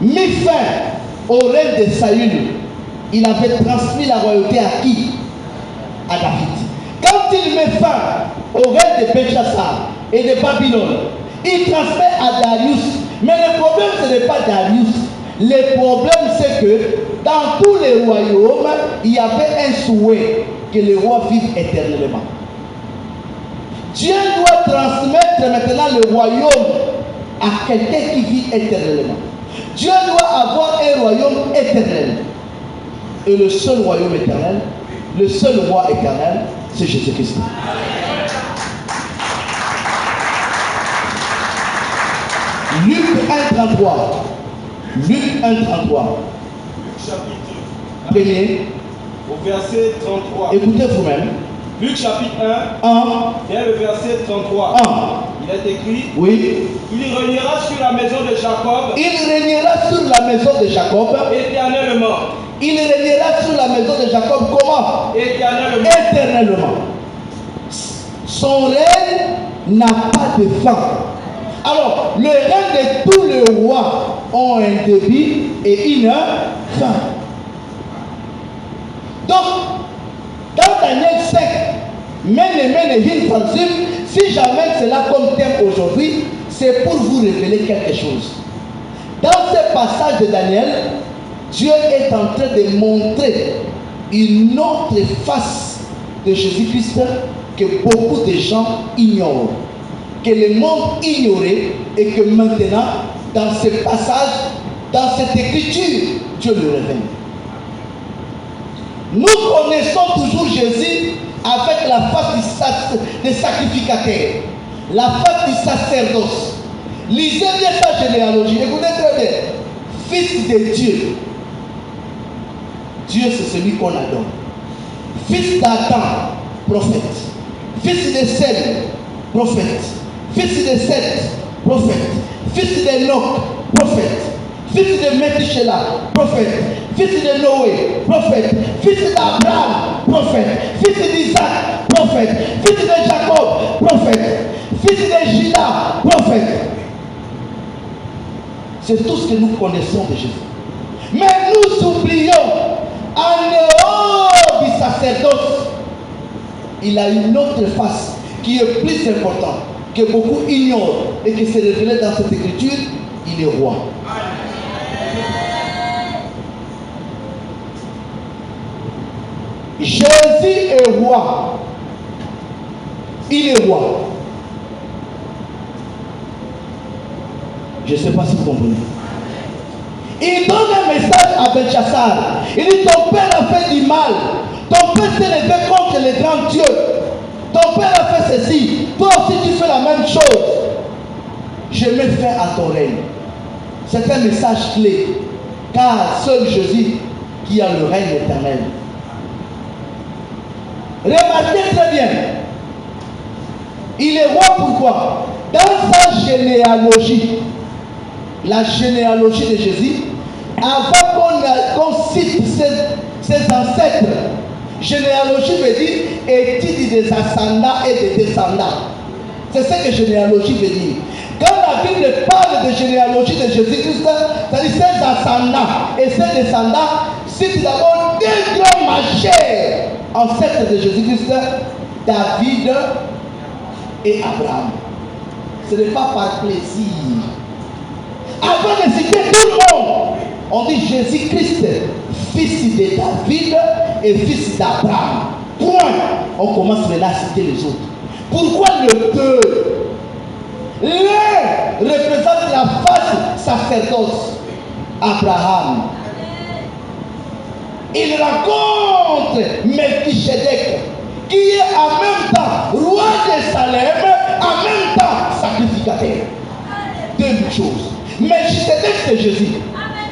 mis fin au règne de Saül, il avait transmis la royauté à qui? À David. Quand il met fin au règne de Belchassar et de Babylone, il transmet à Darius. Mais le problème, ce n'est pas Darius. Le problème, c'est que dans tous les royaumes, il y avait un souhait que le roi vive éternellement. Dieu doit transmettre maintenant le royaume à quelqu'un qui vit éternellement. Dieu doit avoir un royaume éternel. Et le seul royaume éternel, le seul roi éternel, c'est Jésus-Christ. Luc 1,33. Luc 1,33. Premier. au verset 33. Écoutez vous-même. Luc chapitre 1, et le verset 33. Il est écrit, oui, il régnera sur la maison de Jacob. Il régnera sur la maison de Jacob. Éternellement. Il régnera sur la maison de Jacob comment? Éternellement. Éternellement. Son règne n'a pas de fin. Alors, le règne de tous les rois ont un début et une fin. Donc, dans Daniel 5, si j'amène cela comme thème aujourd'hui, c'est pour vous révéler quelque chose. Dans ce passage de Daniel, Dieu est en train de montrer une autre face de Jésus-Christ que beaucoup de gens ignorent, que le monde ignorait et que maintenant, dans ce passage, dans cette écriture, Dieu le révèle. Nous connaissons toujours Jésus avec la face du sacrificateur, la face du sacerdoce. Lisez bien sa généalogie, écoutez très bien. Fils de Dieu. Dieu, c'est celui qu'on adore. Fils d'Adam, prophète. Fils de Seth, prophète. Fils de Seth, prophète. Fils d'Enoch, prophète. Fils de Methuselah, prophète. Fils de Noé, prophète. Fils d'Abraham, prophète. Fils d'Isaac, prophète. Fils de Jacob, prophète. Fils de Judas, prophète. C'est tout ce que nous connaissons de Jésus. Mais nous oublions, en dehors du sacerdoce, il a une autre face qui est plus importante, que beaucoup ignorent et qui s'est révélée dans cette écriture. Il est roi. Jésus est roi. Il est roi. Je ne sais pas si vous comprenez. Il donne un message à Belchassar. Il dit, ton père a fait du mal. Ton père s'est levé contre les grands dieux. Ton père a fait ceci. Toi aussi tu fais la même chose. Je mets fin à ton règne. C'est un message clé. Car seul Jésus qui a le règne éternel. Remarquez très bien. Il est roi pourquoi? Dans sa généalogie, la généalogie de Jésus, avant qu'on cite ses ancêtres, généalogie veut dire étude des ascendants et des descendants. C'est ce que généalogie veut dire. Quand la Bible parle de généalogie de Jésus-Christ, c'est-à-dire ses ascendants et ses descendants, cite d'abord deux grands majeurs ancêtres de Jésus-Christ, David et Abraham. Ce n'est pas par plaisir. Avant de citer tout le monde, on dit Jésus-Christ, fils de David et fils d'Abraham. Point. On commence maintenant à citer les autres. Pourquoi le deux? L'un représente la face sacerdoce, Abraham. Il rencontre Melchisedec, qui est en même temps roi de Salem, en même temps sacrificateur. Deux choses. Melchisedec, c'est Jésus.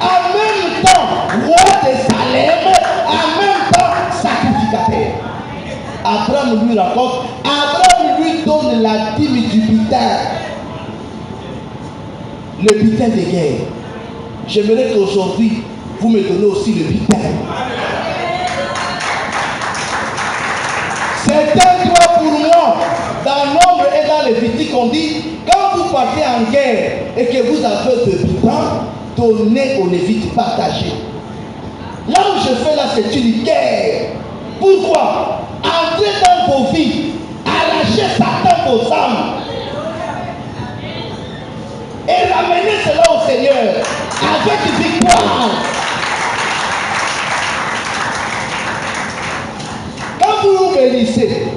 En même temps roi de Salem, en même temps sacrificateur. Abraham lui raconte, Abraham lui donne la dîme du butin. Le butin de guerre. J'aimerais qu'aujourd'hui, vous me donnez aussi le butin. C'est un droit pour moi. Dans Nombre et dans Lévitique, on dit, quand vous partez en guerre et que vous avez de butin, donnez aux Lévites, partagez. Là où je fais là, c'est une guerre. Pourquoi? Entrez dans vos vies, arrachez Satan vos âmes et ramenez cela au Seigneur avec victoire. Quand vous nous bénissez,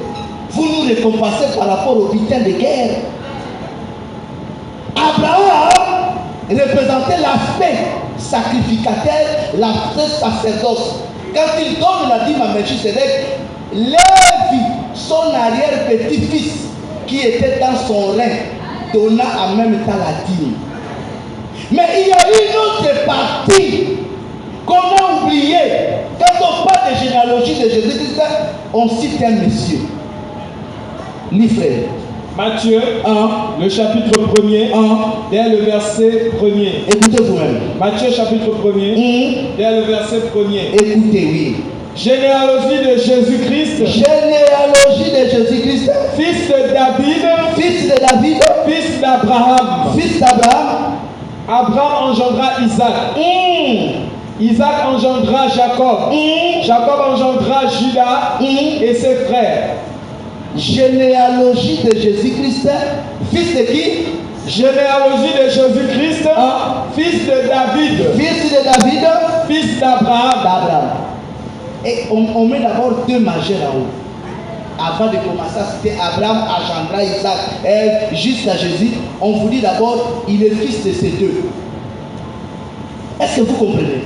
vous nous récompensez par rapport au butin de guerre. Abraham représentait l'aspect sacrificateur, l'aspect sacerdoce. Quand il donne la dîme à Melchisedec, Lévi, son arrière-petit-fils, qui était dans son règne, donna en même temps la dîme. Mais il y a une autre partie qu'on a oubliée. Quand on parle les généalogies de Jésus-Christ, on cite un monsieur. Lis frère. Matthieu, 1, le chapitre 1er, dès le verset 1er. Écoutez vous-même. Matthieu, chapitre 1er, dès le verset 1er. Écoutez, oui. Généalogie de Jésus-Christ. Généalogie de Jésus-Christ. Fils de David. Fils de David. Fils d'Abraham. Fils d'Abraham. Abraham engendra Isaac. Isaac engendra Jacob. Jacob engendra Judas et ses frères. Généalogie de Jésus-Christ. Fils de qui? Généalogie de Jésus-Christ. Fils de David. Fils de David. Fils d'Abraham. Et on met d'abord deux majeurs en haut. Avant de commencer à citer Abraham, engendra Isaac, jusqu'à Jésus, on vous dit d'abord, il est fils de ces deux. Est-ce que vous comprenez?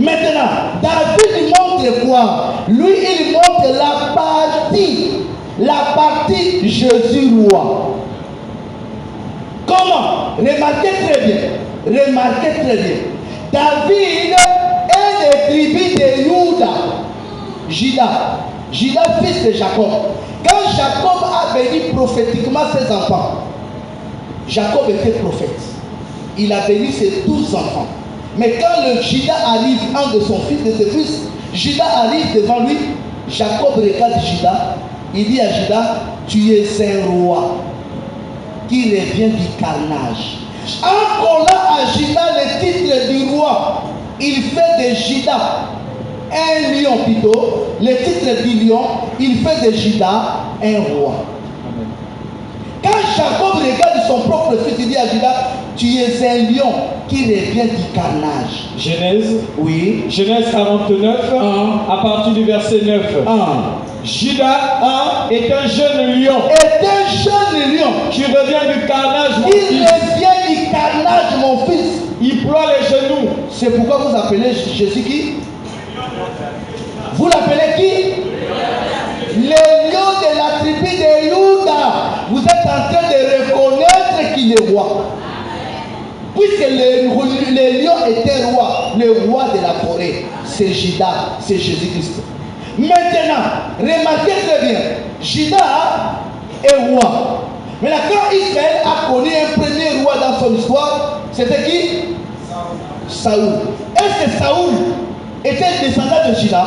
Maintenant, David montre quoi? Lui, il montre la partie Jésus roi. Comment? Remarquez très bien. David est des tribus de Juda, fils de Jacob. Quand Jacob a béni prophétiquement ses enfants, Jacob était prophète. Il a béni ses 12 enfants. Mais quand le Juda arrive, un de ses fils, Juda arrive devant lui, Jacob regarde Juda, il dit à Juda, tu es un roi qui revient du carnage. En collant à Juda le titre du roi, il fait de Juda un lion plutôt, le titre du lion, il fait de Juda un roi. Quand Jacob regarde son propre fils, il dit à Juda, tu es un lion qui revient du carnage. Genèse. Oui. Genèse 49, à partir du verset 9. Judas est un jeune lion. Qui revient du carnage, mon fils. fils. Il revient du carnage, mon fils. Il ploie les genoux. C'est pourquoi vous appelez Jésus qui? Vous l'appelez qui? Le lion de la tribu de Juda. Vous êtes en train de reconnaître qu'il est roi. Puisque le lion était roi, le roi de la forêt, c'est Juda, c'est Jésus-Christ. Maintenant, remarquez très bien, Juda est roi. Maintenant, quand Israël a connu un premier roi dans son histoire, c'était qui? Saoul. Est-ce que Saoul était descendant de Juda?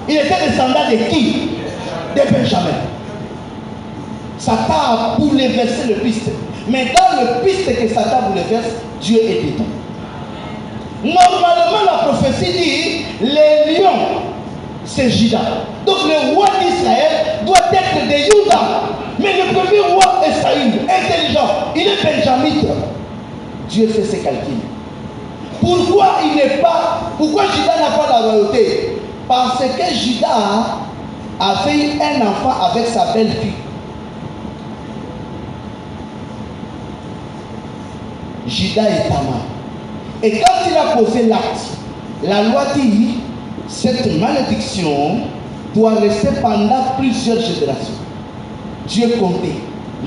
Il était descendant de qui? De Benjamin. Satan a bouleversé le piste. Mais dans le piste que Satan bouleverse, Dieu est dedans. Normalement, la prophétie dit, les lions, c'est Juda. Donc le roi d'Israël doit être de Juda. Mais le premier roi est Saül, intelligent. Il est benjamite. Dieu fait ses calculs. Pourquoi Juda n'a pas la royauté? Parce que Juda avait eu un enfant avec sa belle-fille. Juda et Tamar. Et quand il a posé l'acte, la loi dit, cette malédiction doit rester pendant plusieurs générations. Dieu comptait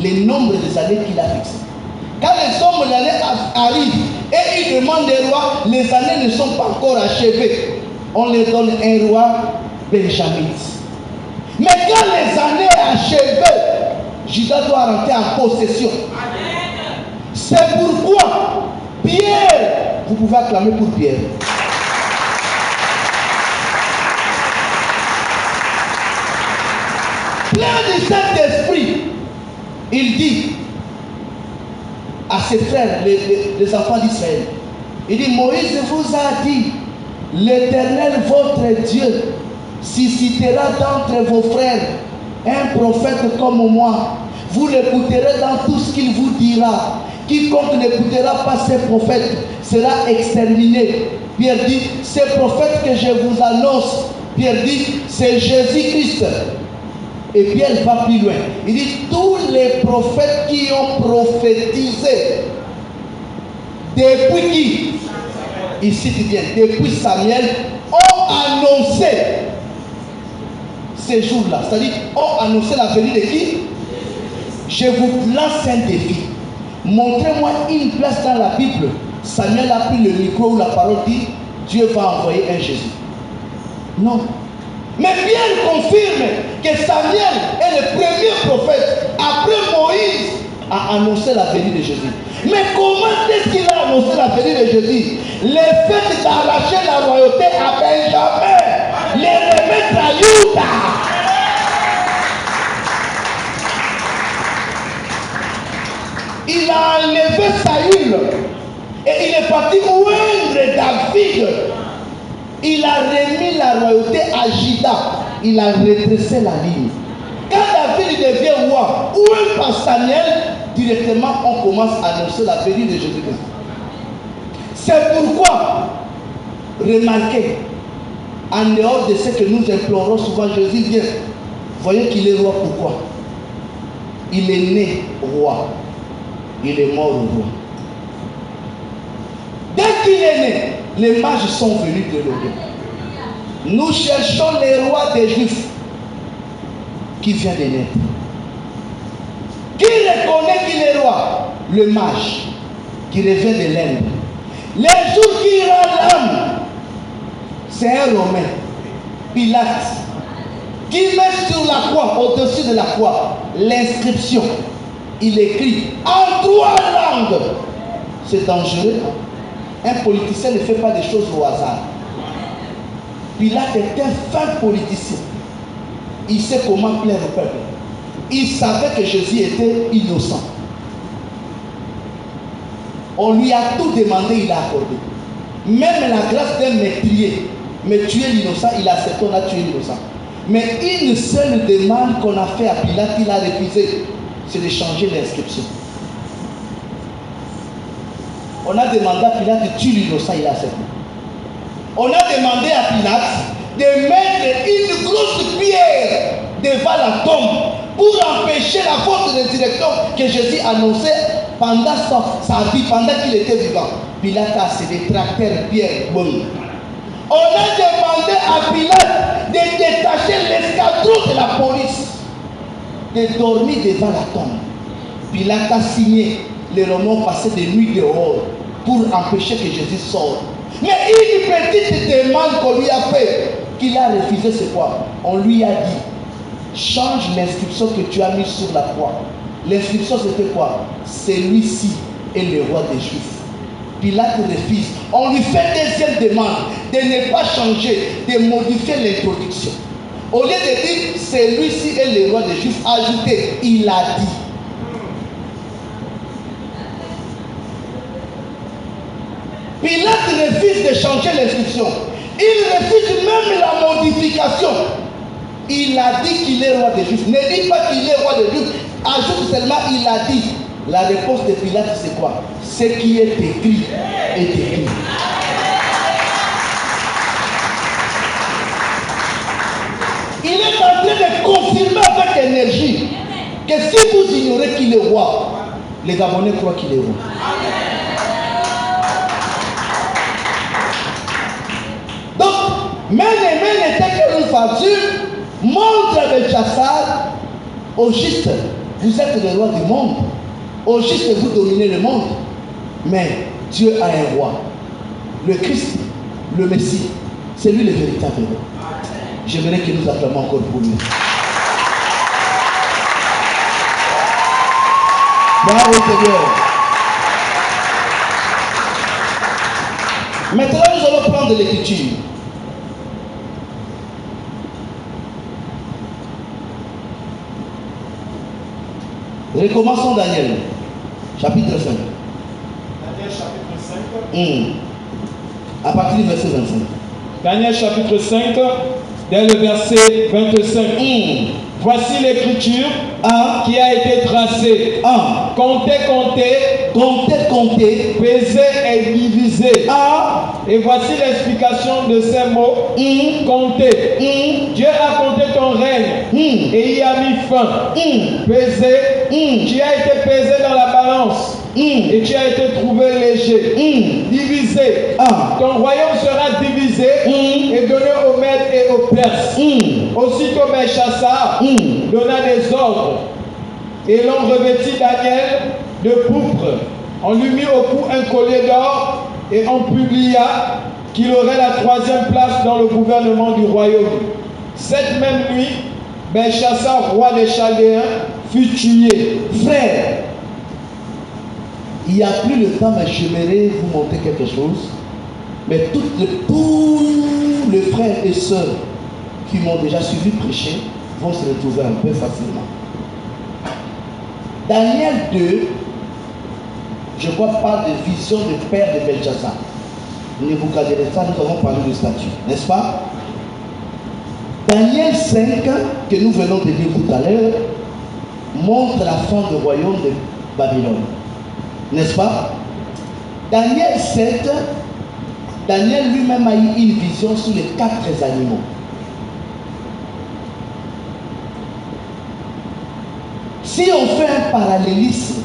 le nombre des années qu'il a fixé. Quand les hommes de l'année arrivent et ils demandent des rois, les années ne sont pas encore achevées. On leur donne un roi benjamite. Mais quand les années achevées, Juda doit rentrer en possession. C'est pourquoi Pierre, vous pouvez acclamer pour Pierre. Plein du Saint-Esprit, il dit à ses frères, les enfants d'Israël, il dit, Moïse vous a dit, l'Éternel votre Dieu suscitera d'entre vos frères un prophète comme moi. Vous l'écouterez dans tout ce qu'il vous dira. Quiconque n'écoutera pas ces prophètes sera exterminé. Pierre dit, ces prophètes que je vous annonce, Pierre dit, c'est Jésus-Christ. Et Pierre va plus loin. Il dit, tous les prophètes qui ont prophétisé, depuis qui? Il cite bien, depuis Samuel, ont annoncé ces jours-là. C'est-à-dire, ont annoncé la venue de qui? Je vous lance un défi. Montrez-moi une place dans la Bible. Samuel a pris le micro où la parole dit, Dieu va envoyer un Jésus. Non. Mais Pierre confirme que Samuel est le premier prophète après Moïse a annoncé la venue de Jésus. Mais comment est-ce qu'il a annoncé la venue de Jésus? Le fait d'arracher la royauté à Benjamin, les remettre à Juda. Il a enlevé Saül et il est parti oindre David. Il a remis la royauté à Juda. Il a redressé la ligne. Quand David devient roi, ou par Samuel, directement on commence à annoncer la venue de Jésus-Christ. C'est pourquoi, remarquez, en dehors de ce que nous implorons souvent, Jésus vient. Voyez qu'il est roi, pourquoi? Il est né roi. Il est mort roi. Dès qu'il est né, les mages sont venus de l'Orient. Nous cherchons les rois des Juifs qui vient de naître. Qui reconnaît qu'il est roi? Le mage qui revient de l'Inde. Les jours qui rend l'âme, c'est un Romain, Pilate, qui met sur la croix, au-dessus de la croix, l'inscription. Il écrit en 3 langues. C'est dangereux. Un politicien ne fait pas des choses au hasard. Pilate est un fin politicien. Il sait comment plaire au peuple. Il savait que Jésus était innocent. On lui a tout demandé, il a accordé. Même la grâce d'un meurtrier, mais tuer l'innocent, il a accepté, on a tué l'innocent. Mais une seule demande qu'on a fait à Pilate, il a refusé, c'est de changer l'inscription. On a demandé à Pilate de tuer l'innocent, il a accepté. On a demandé à Pilate de mettre une grosse pierre devant la tombe pour empêcher la faute de direction que Jésus annonçait pendant sa vie, pendant qu'il était vivant. Pilate a cédé, tracteur, pierre, bon. On a demandé à Pilate de détacher l'escadron de la police, de dormir devant la tombe. Pilate a signé, les Romains passaient des nuits dehors pour empêcher que Jésus sorte. Mais une petite demande qu'on lui a fait, qu'il a refusé, c'est quoi? On lui a dit, change l'inscription que tu as mise sur la croix. L'inscription c'était quoi? Celui-ci est le roi des Juifs. Pilate refuse. On lui fait deuxième demande de ne pas changer, de modifier l'introduction. Au lieu de dire celui-ci est le roi des Juifs, ajouter, il a dit. Pilate refuse de changer l'inscription. Il refuse même la modification. Il a dit qu'il est roi des Juifs. Ne dis pas qu'il est roi des Juifs. Ajoute seulement, il a dit. La réponse de Pilate, c'est quoi? Ce qui est écrit est écrit. Il est en train de confirmer avec énergie que si vous ignorez qu'il est roi, les Gabonais croient qu'il est roi. Donc, Méné n'était qu'une facture, montre de Chassad au juste. Vous êtes le roi du monde. Au juste, vous dominez le monde. Mais Dieu a un roi. Le Christ, le Messie, c'est lui le véritable roi. J'aimerais que nous acclamions encore pour lui. Bravo Seigneur. Maintenant, nous allons prendre l'écriture. Recommençons Daniel, chapitre 5. Daniel chapitre 5. À partir du verset 25. Daniel chapitre 5, dès le verset 25. Voici l'écriture qui a été tracée. Comptez, pesez et divisez. Et voici l'explication de ces mots. Comptez. Dieu a compté ton règne et y a mis fin. Pesé. Tu as été pesé dans la balance et tu as été trouvé léger. Divisé. Ton royaume sera divisé et donné aux Mèdes et aux Perses. Aussitôt Belchassar donna des ordres et l'on revêtit Daniel de pourpre. On lui mit au cou un collier d'or et on publia qu'il aurait la 3e place dans le gouvernement du royaume. Cette même nuit, Belchassar, roi des Chaldéens, fut tué. Frère, il n'y a plus le temps, mais j'aimerais vous montrer quelque chose. Mais tous les frères et sœurs qui m'ont déjà suivi prêcher vont se retrouver un peu facilement. Daniel 2, je crois, parle de vision du père de Belchassar. Nebuchadnezzar, nous avons parlé de statue, n'est-ce pas? Daniel 5, que nous venons de lire tout à l'heure, montre la fin du royaume de Babylone, n'est-ce pas? Daniel 7, Daniel lui-même a eu une vision sur les 4 animaux. Si on fait un parallélisme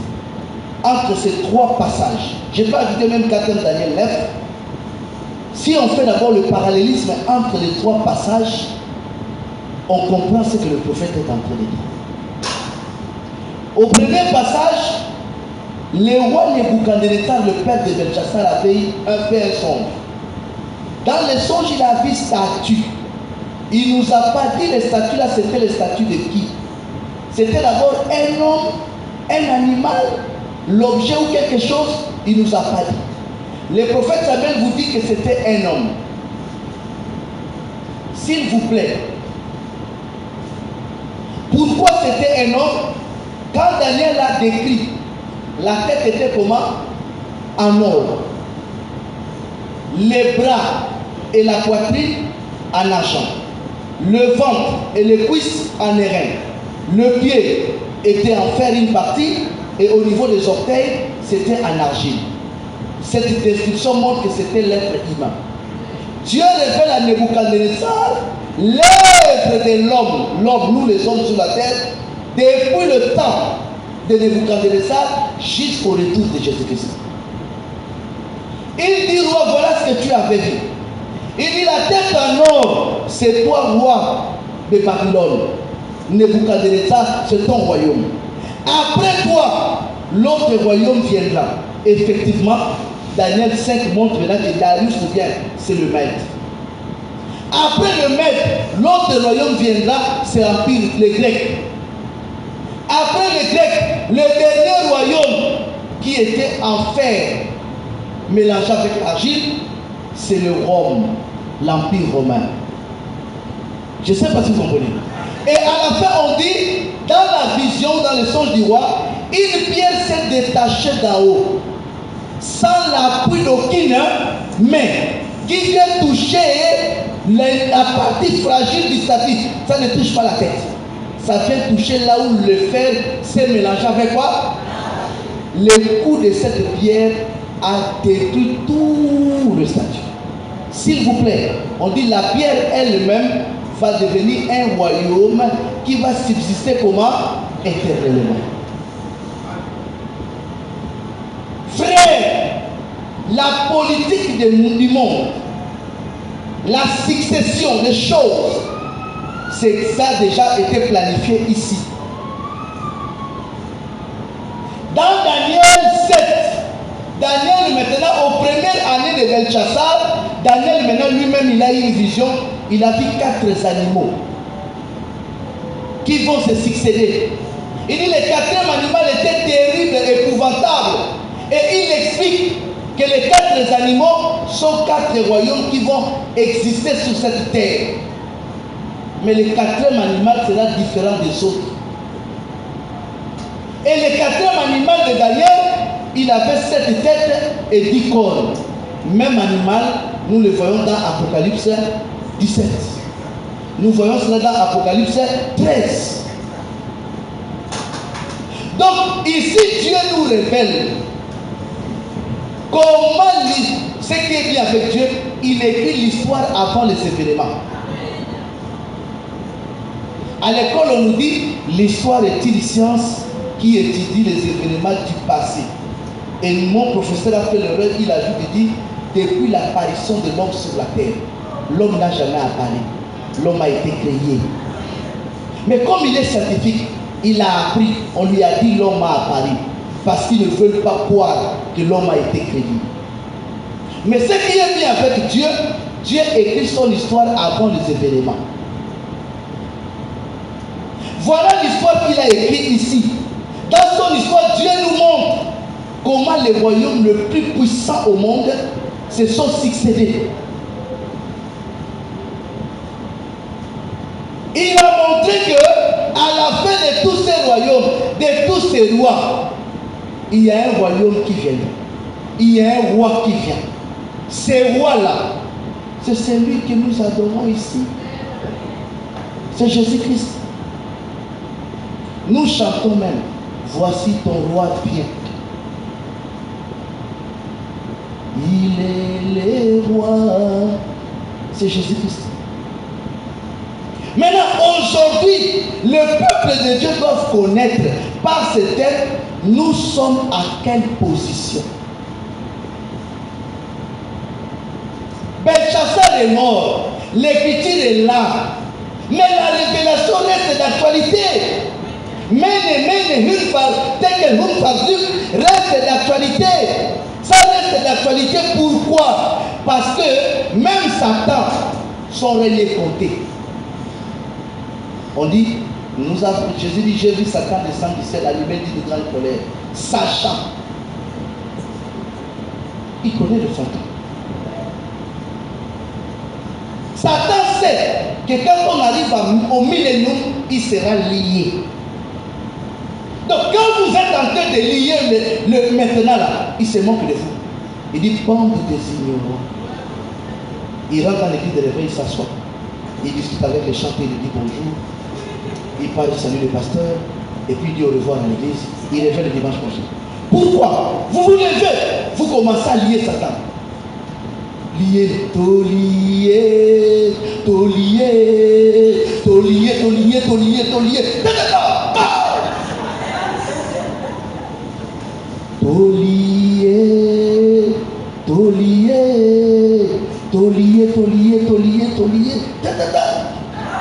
entre ces 3 passages, je peux ajouter même 4 Daniel 9, si on fait d'abord le parallélisme entre les 3 passages, on comprend ce que le prophète est en train de dire. Au premier passage, le roi Nebuchadnezzar, le père de Belchassar, avait fait un songe. Dans le songe, il a vu statue. Il ne nous a pas dit les statues là, c'était les statues de qui? C'était d'abord un homme, un animal, l'objet ou quelque chose, il ne nous a pas dit. Le prophète Samuel vous dit que c'était un homme. S'il vous plaît, pourquoi c'était un homme? Quand Daniel l'a décrit, la tête était comment? En or. Les bras et la poitrine en argent. Le ventre et les cuisses en airain. Le pied était en fer une partie et au niveau des orteils, c'était en argile. Cette description montre que c'était l'être humain. Dieu révèle à Nebuchadnezzar l'œuvre de l'homme, nous les hommes sur la terre, depuis le temps de Nebuchadnezzar jusqu'au retour de Jésus-Christ. Il dit, roi, voilà ce que tu avais vu. Il dit, la tête en or, c'est toi, roi de Babylone. Nebuchadnezzar, c'est ton royaume. Après toi, l'autre royaume viendra. Effectivement, Daniel 5 montre maintenant que Darius ou bien c'est le maître. Après le maître, l'autre royaume viendra, c'est l'empire, les Grecs. Après les Grecs, le dernier royaume qui était en fer mélangé avec l'argile, c'est le Rome, l'empire romain. Je ne sais pas si vous comprenez. Et à la fin, on dit, dans la vision, dans le songe du roi, une pierre s'est détachée d'en haut, sans l'appui d'aucune main, qui vient toucher la partie fragile du statut. Ça ne touche pas la tête. Ça vient toucher là où le fer s'est mélangé avec quoi? Le coup de cette pierre a détruit tout le statut. S'il vous plaît, on dit la pierre elle-même va devenir un royaume qui va subsister comment? Éternellement. Frère, la politique du monde, la succession des choses, c'est ça a déjà été planifié ici. Dans Daniel 7, Daniel maintenant, aux premières années de Belchassar, Daniel maintenant lui-même il a eu une vision, il a vu 4 animaux qui vont se succéder. Il dit le 4e animal était terrible, épouvantable. Et il explique que les 4 animaux sont 4 royaumes qui vont exister sur cette terre. Mais le 4e animal sera différent des autres. Et le 4e animal de Daniel, il avait 7 têtes et 10 cornes. Même animal, nous le voyons dans Apocalypse 17. Nous voyons cela dans Apocalypse 13. Donc ici, Dieu nous révèle comment ce qui est bien avec Dieu, il écrit l'histoire avant les événements. À l'école, on nous dit l'histoire est une science qui étudie les événements du passé. Et mon professeur a fait l'erreur, il a dit depuis l'apparition de l'homme sur la terre, l'homme n'a jamais apparu. L'homme a été créé. Mais comme il est scientifique, il a appris, on lui a dit l'homme a apparu. Parce qu'ils ne veulent pas croire que l'homme a été créé. Mais ce qui est bien avec Dieu, Dieu écrit son histoire avant les événements. Voilà l'histoire qu'il a écrite ici. Dans son histoire, Dieu nous montre comment les royaumes les plus puissants au monde se sont succédés. Il a montré que à la fin de tous ces royaumes, de tous ces rois, il y a un royaume qui vient. Il y a un roi qui vient. Ce roi-là, c'est celui que nous adorons ici. C'est Jésus-Christ. Nous chantons même, voici ton roi vient. Il est le roi. C'est Jésus-Christ. Maintenant, aujourd'hui, le peuple de Dieu doit connaître par ce terme, nous sommes à quelle position? Belchassar est mort, l'écriture est là, mais la révélation reste d'actualité. Reste d'actualité. Ça reste d'actualité. Pourquoi? Parce que même Satan, son règne est compté. On dit, Jésus dit, j'ai vu Satan descendre du ciel, allumé d'une grande colère, sachant, il connaît le son temps. Satan sait que quand on arrive au millénium, il sera lié. Donc quand vous êtes en train de lier le maintenant là, il se moque de vous. Il dit, bande des ignorants. Il rentre dans l'église de réveil, il s'assoit. Il discute avec les chanteurs, il dit bonjour. Il parle, il salue le pasteur, et puis il dit au revoir à l'église. Il revient le dimanche prochain. Pourquoi? Vous vous levez, vous commencez à lier Satan. Lier, tolier, tolier, tolier, tolier, tolier, tolier. Tolier, tolier, tolier, tolier, tolier, tolier.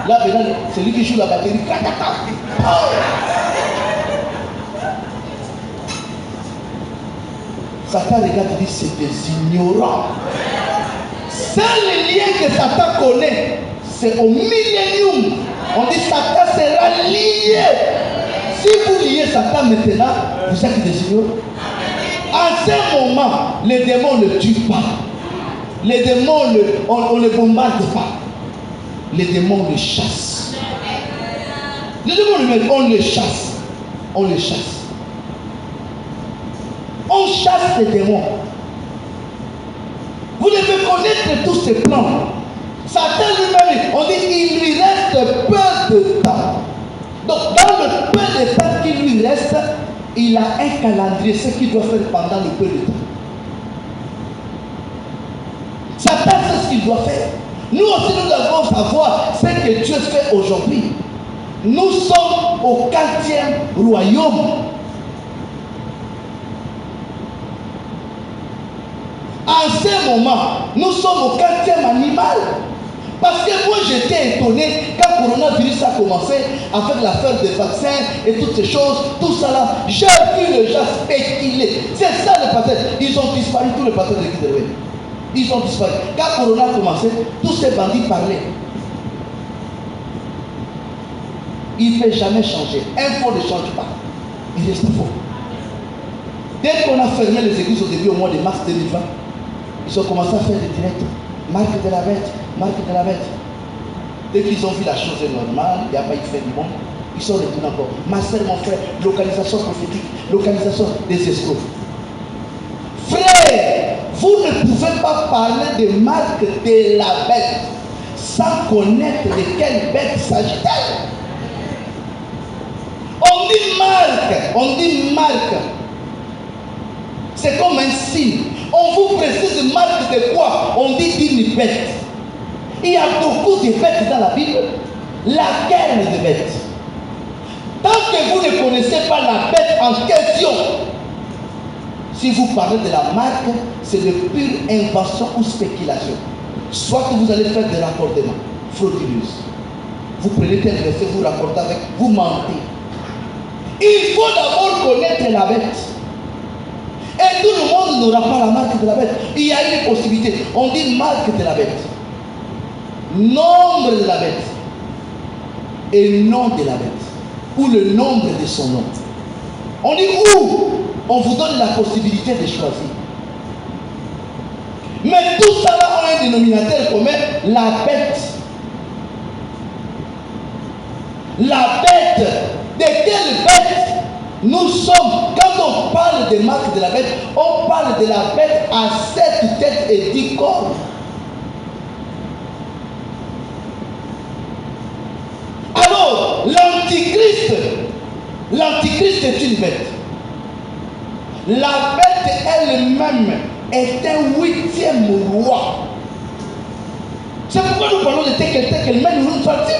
Là, maintenant, c'est lui qui joue la batterie. Satan regarde et dit, c'est des ignorants. C'est le lien que Satan connaît. C'est au millénium. On dit Satan sera lié. Si vous liez Satan maintenant, vous êtes des ignorants. En ce moment, les démons ne tuent pas. Les démons, on ne bombarde pas. Les démons les chassent. Les démons, on les chasse. On les chasse. On chasse les démons. Vous devez connaître tous ces plans. Satan lui-même, on dit qu'il lui reste peu de temps. Donc dans le peu de temps qu'il lui reste, il a un calendrier, ce qu'il doit faire pendant le peu de temps. Satan sait ce qu'il doit faire. Nous aussi, nous devons savoir ce que Dieu fait aujourd'hui. Nous sommes au 4e royaume. En ce moment, nous sommes au 4e animal. Parce que moi, j'étais étonné quand le coronavirus a commencé avec l'affaire des vaccins et toutes ces choses, tout ça là. J'ai vu les gens spéculer. C'est ça le passé. Ils ont disparu, tous les pasteurs de l'église de Réveil. Ils ont disparu. Quand le corona a commencé, tous ces bandits parlaient. Il ne fait jamais changer. Un faux ne change pas. Il reste faux. Dès qu'on a fermé les églises au début au mois de mars 2020, ils ont commencé à faire des directs. Marque de la bête, marque de la bête. Dès qu'ils ont vu la chose normale, il n'y a pas eu fait du monde, ils sont retournés encore. Ma soeur, mon frère, localisation prophétique, localisation des escrocs. Frère, vous ne pouvez pas parler de marque de la bête sans connaître de quelle bête s'agit-elle. On dit marque. C'est comme un signe. On vous précise marque de quoi? On dit d'une bête. Il y a beaucoup de bêtes dans la Bible. Laquelle est de bête? Tant que vous ne connaissez pas la bête en question, si vous parlez de la marque, c'est de pure invention ou spéculation. Soit que vous allez faire des raccordements frauduleux. Vous prenez tel verset, vous raccordez avec, vous mentez. Il faut d'abord connaître la bête. Et Et tout le monde n'aura pas la marque de la bête. Il y a une possibilité. On dit marque de la bête, nombre de la bête et nom de la bête, ou le nombre de son nom. On dit où on vous donne la possibilité de choisir. Mais tout ça là a un dénominateur commun, la bête. La bête. De quelle bête nous sommes? Quand on parle des marques de la bête, on parle de la bête à 7 têtes et 10 cornes. Alors, l'antichrist est une bête. La bête elle-même est un 8e roi. C'est pourquoi nous parlons de tekel mène une fraction.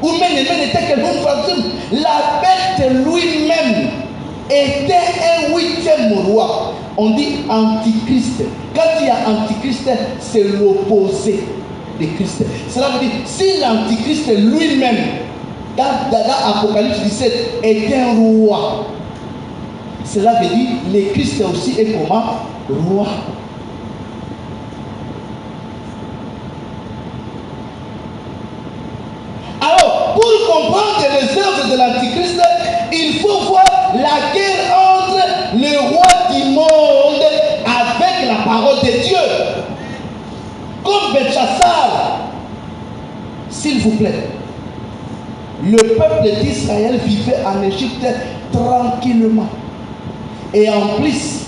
Ou mène tekel une fraction. La bête lui-même était un 8e roi. On dit antichrist. Quand il y a antichrist, c'est l'opposé de Christ. Cela veut dire, si l'antichrist lui-même, dans Apocalypse 17, est un roi, cela veut dire le Christ aussi est comment? Roi. Alors, pour comprendre les œuvres de l'antichrist, il faut voir la guerre entre le roi du monde avec la parole de Dieu. Comme Belchassar, s'il vous plaît, le peuple d'Israël vivait en Égypte tranquillement. Et en plus,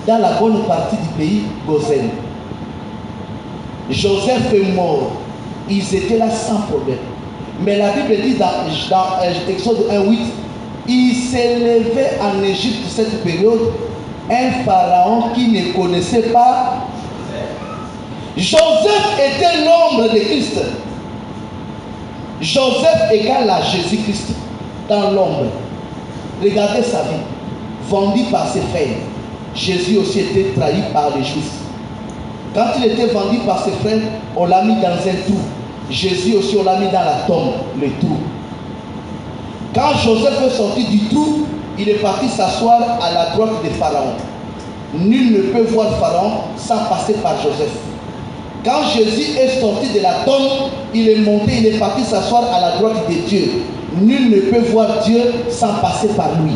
dans la bonne partie du pays, Gozen. Joseph est mort. Ils étaient là sans problème. Mais la Bible dit dans Exode 1:8, il s'élevait en Égypte cette période un pharaon qui ne connaissait pas. Joseph était l'ombre de Christ. Joseph égale à Jésus-Christ dans l'ombre. Regardez sa vie. Vendu par ses frères. Jésus aussi était trahi par les Juifs. Quand il était vendu par ses frères, on l'a mis dans un trou. Jésus aussi, on l'a mis dans la tombe, le trou. Quand Joseph est sorti du trou, il est parti s'asseoir à la droite de Pharaon. Nul ne peut voir Pharaon sans passer par Joseph. Quand Jésus est sorti de la tombe, il est monté, il est parti s'asseoir à la droite de Dieu. Nul ne peut voir Dieu sans passer par lui.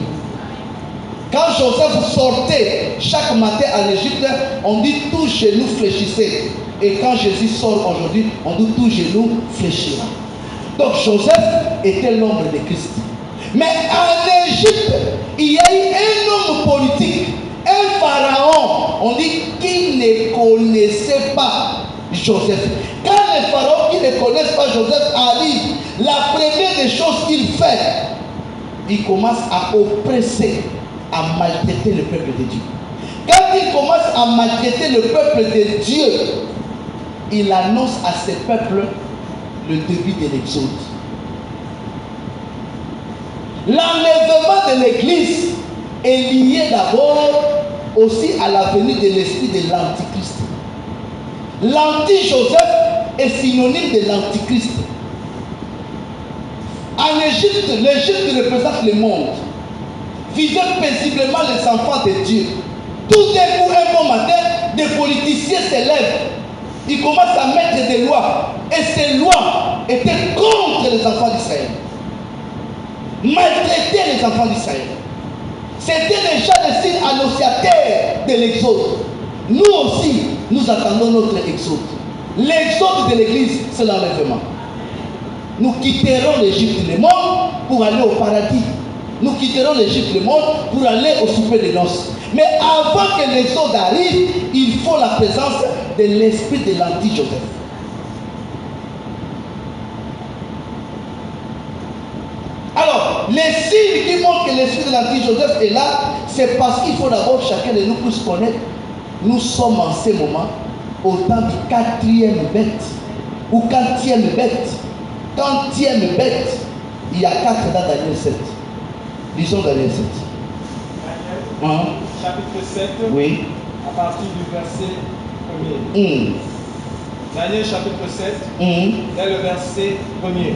Quand Joseph sortait chaque matin en Égypte, on dit tout genou fléchissait. Et quand Jésus sort aujourd'hui, on dit tout genou fléchira. Donc Joseph était l'ombre de Christ. Mais en Égypte, il y a eu un homme politique, un pharaon, on dit qui ne connaissait pas Joseph. Quand les pharaons qui ne connaissent pas Joseph arrivent, la première des choses qu'il fait, il commence à oppresser, à maltraiter le peuple de Dieu. Quand il commence à maltraiter le peuple de Dieu, il annonce à ce peuple le début de l'exode. L'enlèvement de l'église est lié d'abord aussi à la venue de l'esprit de l'antichrist. L'anti-Joseph est synonyme de l'antichrist. En Égypte, l'Égypte représente le monde. Vivaient paisiblement les enfants de Dieu. Tout d'un coup, un bon matin, des politiciens s'élèvent. Ils commencent à mettre des lois. Et ces lois étaient contre les enfants d'Israël. Maltraiter les enfants d'Israël. C'était déjà le signe annonciateur de l'exode. Nous aussi, nous attendons notre exode. L'exode de l'église, c'est l'enlèvement. Nous quitterons l'Égypte, le monde, pour aller au paradis. Nous quitterons l'Égypte, le monde, pour aller au souper de noces. Mais avant que l'exode arrive, il faut la présence de l'esprit de l'anti-Joseph. Alors, les signes qui montrent que l'esprit de l'anti-Joseph est là, c'est parce qu'il faut d'abord chacun de nous puisse connaître. Nous sommes en ce moment au temps du 4e bête ou 4e bête. 40e bête, il y a 4 dans Daniel 7. Lisons Daniel 7. Daniel, chapitre 7, oui. À partir du verset 1er. Daniel chapitre 7, dès le verset 1er.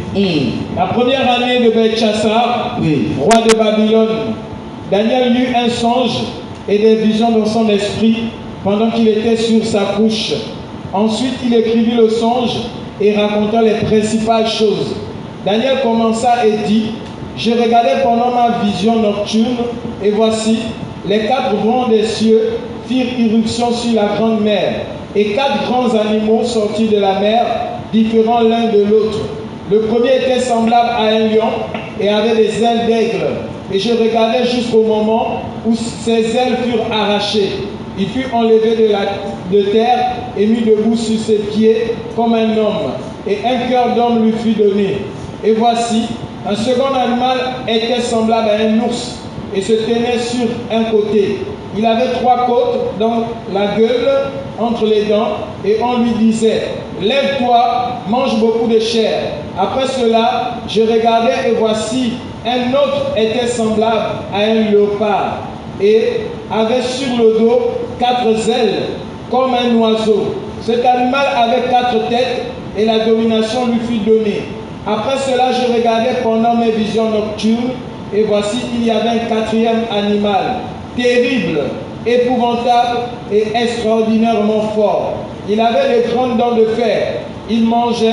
La première année de Belchassar, roi de Babylone, Daniel eut un songe et des visions dans son esprit pendant qu'il était sur sa couche. Ensuite, il écrivit le songe et raconta les principales choses. Daniel commença et dit, « Je regardais pendant ma vision nocturne, et voici, les 4 vents des cieux firent irruption sur la grande mer, et 4 grands animaux sortis de la mer, différents l'un de l'autre. Le premier était semblable à un lion et avait des ailes d'aigle. Et je regardais jusqu'au moment où ses ailes furent arrachées. Il fut enlevé de terre et mis debout sur ses pieds comme un homme. Et un cœur d'homme lui fut donné. Et voici, un second animal était semblable à un ours et se tenait sur un côté. Il avait 3 côtes dans la gueule, entre les dents, et on lui disait, « Lève-toi, mange beaucoup de chair. » Après cela, je regardais et voici, un autre était semblable à un léopard et avait sur le dos 4 ailes, comme un oiseau. Cet animal avait 4 têtes et la domination lui fut donnée. Après cela, je regardais pendant mes visions nocturnes et voici, il y avait un 4e animal, terrible, épouvantable et extraordinairement fort. Il avait de grandes dents de fer. Il mangeait,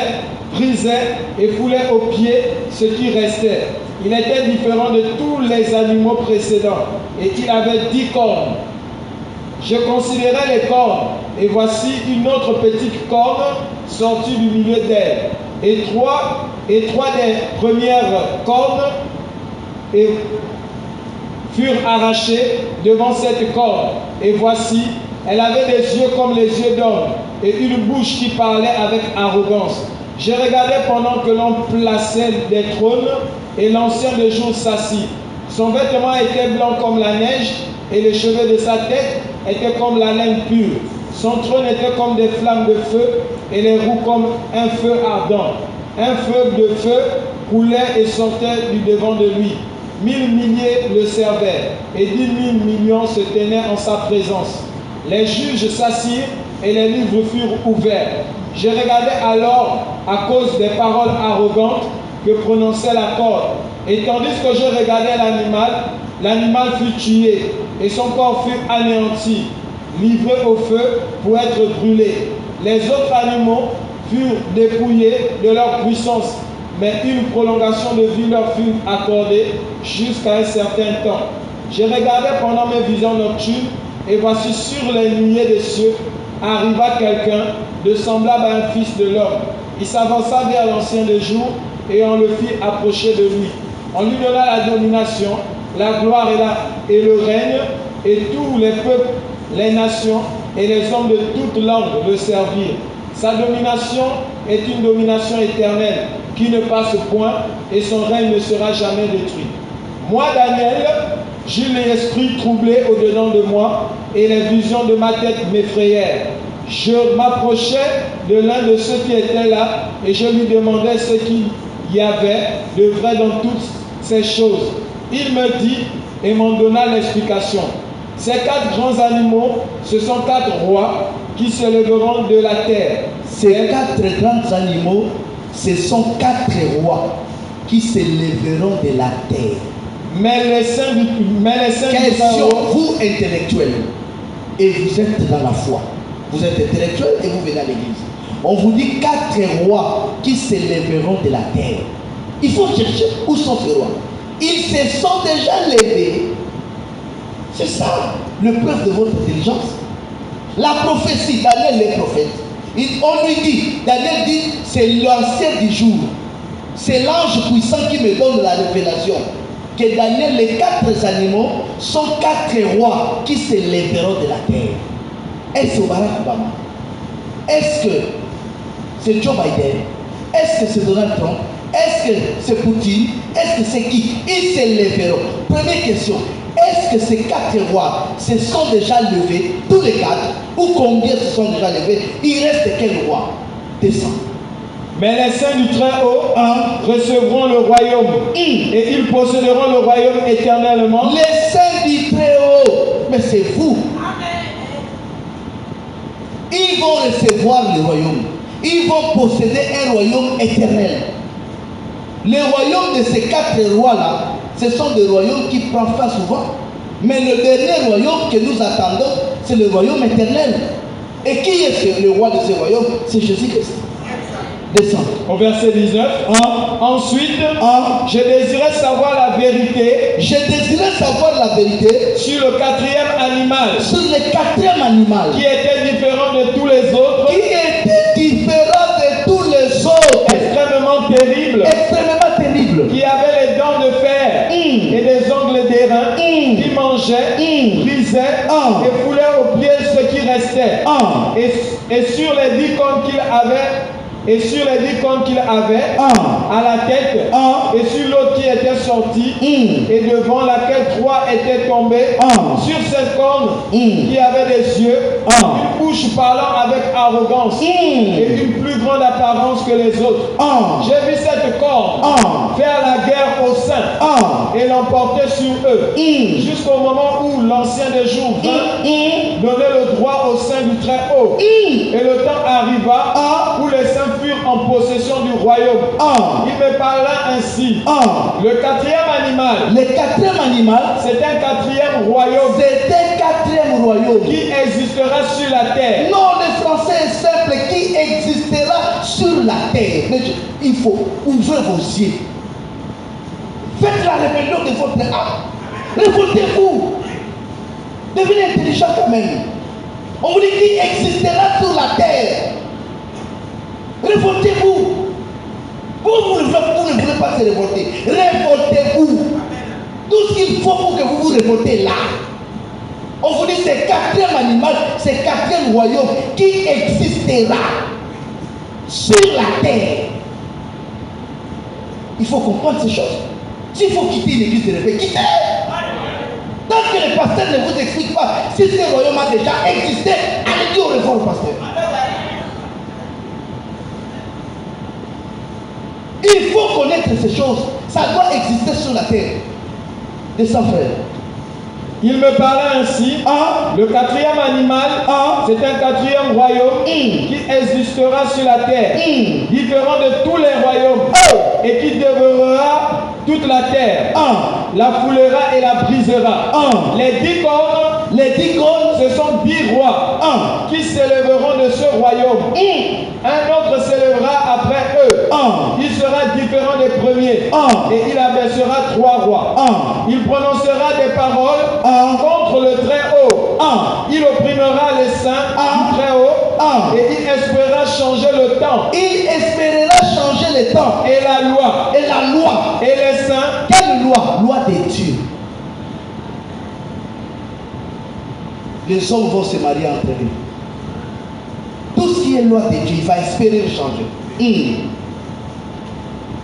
brisait et foulait aux pieds ce qui restait. Il était différent de tous les animaux précédents et il avait 10 cornes. Je considérais les cornes et voici une autre petite corne sortie du milieu d'elle. Et trois des premières cornes furent arrachées devant cette corne. Et voici, elle avait des yeux comme les yeux d'homme et une bouche qui parlait avec arrogance. Je regardais pendant que l'on plaçait des trônes et l'ancien des jours s'assit. Son vêtement était blanc comme la neige et les cheveux de sa tête étaient comme la laine pure. Son trône était comme des flammes de feu et les roues comme un feu ardent. Un feu de feu coulait et sortait du devant de lui. 1000 milliers le servaient et 10 000 millions se tenaient en sa présence. Les juges s'assirent et les livres furent ouverts. Je regardais alors à cause des paroles arrogantes que prononçait la corde. Et tandis que je regardais l'animal fut tué et son corps fut anéanti, livré au feu pour être brûlé. Les autres animaux furent dépouillés de leur puissance, mais une prolongation de vie leur fut accordée jusqu'à un certain temps. Je regardais pendant mes visions nocturnes et voici sur les nuées des cieux arriva quelqu'un de semblable à un fils de l'homme. Il s'avança vers l'ancien des jours et on le fit approcher de lui. On lui donna la domination, la gloire et le règne, et tous les peuples, les nations et les hommes de toutes langues le servirent. Sa domination est une domination éternelle qui ne passe point et son règne ne sera jamais détruit. Moi, Daniel, j'eus l'esprit troublé au-dedans de moi et les visions de ma tête m'effrayèrent. Je m'approchai de l'un de ceux qui étaient là et je lui demandais ce qu'il y avait de vrai dans toutes ces choses. Il me dit et m'en donna l'explication. Ces 4 grands animaux, ce sont 4 rois qui se lèveront de la terre. Ces 4 grands animaux, ce sont 4 rois qui se lèveront de la terre. Mais les saints du Question, vous intellectuels, et vous êtes dans la foi. Vous êtes intellectuels et vous venez à l'église. On vous dit 4 rois qui se lèveront de la terre. Il faut chercher où sont ces rois. Ils se sont déjà levés. C'est ça le preuve de votre intelligence. La prophétie, Daniel est prophète. On lui dit, Daniel dit, c'est l'ancien du jour. C'est l'ange puissant qui me donne la révélation. Que Daniel, les 4 animaux sont 4 rois qui se lèveront de la terre. Est-ce que Barack Obama? Est-ce que c'est Joe Biden? Est-ce que c'est Donald Trump? Est-ce que c'est Poutine? Est-ce que c'est qui? Ils se lèveront. Première question. Est-ce que ces 4 rois se sont déjà levés, tous les 4, ou combien se sont déjà levés? Il reste quel roi? Descend. Mais les saints du Très-Haut recevront le royaume et ils posséderont le royaume éternellement. Les saints du Très-Haut, mais c'est vous. Ils vont recevoir le royaume. Ils vont posséder un royaume éternel. Les royaumes de ces 4 rois-là, ce sont des royaumes qui prennent fin souvent. Mais le dernier royaume que nous attendons, c'est le royaume éternel. Et qui est le roi de ce royaume? C'est Jésus-Christ. Descend. Au verset 19. Ensuite, je désirais savoir la vérité. Je désirais savoir la vérité sur le quatrième animal. Sur le quatrième animal. Qui était différent de tous les autres. Qui était différent de tous les autres. Extrêmement terrible. Extrêmement terrible. Qui avait les dents de fer et des ongles d'airain. Qui mangeait, brisait et foulait aux pieds ce qui restait. Et sur les 10 cornes qu'il avait. Et sur les 10 cornes qu'il avait à la tête, et sur l'autre qui était sortie, et devant laquelle 3 étaient tombés, sur cette corne qui avait des yeux, une bouche parlant avec arrogance, et une plus grande apparence que les autres. J'ai vu cette corne faire la guerre aux saints et l'emporter sur eux, jusqu'au moment où l'ancien des jours vint donner le droit au sein du Très-Haut. Et le temps arriva où les saints furent en possession du royaume. Il me parla ainsi. Le quatrième animal. Le quatrième animal. C'est un quatrième royaume. C'est un quatrième royaume. Qui existera sur la terre. Non, le français est simple. Qui existera sur la terre. Mais il faut ouvrir vos yeux. Faites la rébellion de votre âme. Révoltez-vous. Devenez intelligent quand même. On vous dit qui existera sur la terre. Révoltez-vous. Vous ne voulez pas se révolter. Révoltez-vous. Tout ce qu'il faut pour que vous vous révoltez là. On vous dit c'est quatrième animal, c'est quatrième royaume qui existera sur la terre. Il faut comprendre ces choses. S'il faut quitter une église de réveil, quittez. Tant que le pasteur ne vous explique pas si ce royaume a déjà existé, allez dire au revoir au pasteur. Il faut connaître ces choses. Ça doit exister sur la terre. Descends, frère. Il me parlait ainsi. Le quatrième animal, c'est un quatrième royaume qui existera sur la terre, différent de tous les royaumes, et qui dévorera toute la terre, la foulera et la brisera. Les 10 cornes, ce sont 10 rois qui s'élèveront de ce royaume. Un autre s'élèvera après eux. Il sera différent des premiers, et il abaissera 3 rois. Il prononcera des paroles contre le Très-Haut. Il opprimera les saints du Très-Haut, et il espérera changer le temps. Il espérera changer le temps. Et la loi. Et la loi. Et les saints. Quelle loi? Loi des dieux. Les hommes vont se marier entre eux. Tout ce qui est loi de Dieu, il va espérer changer.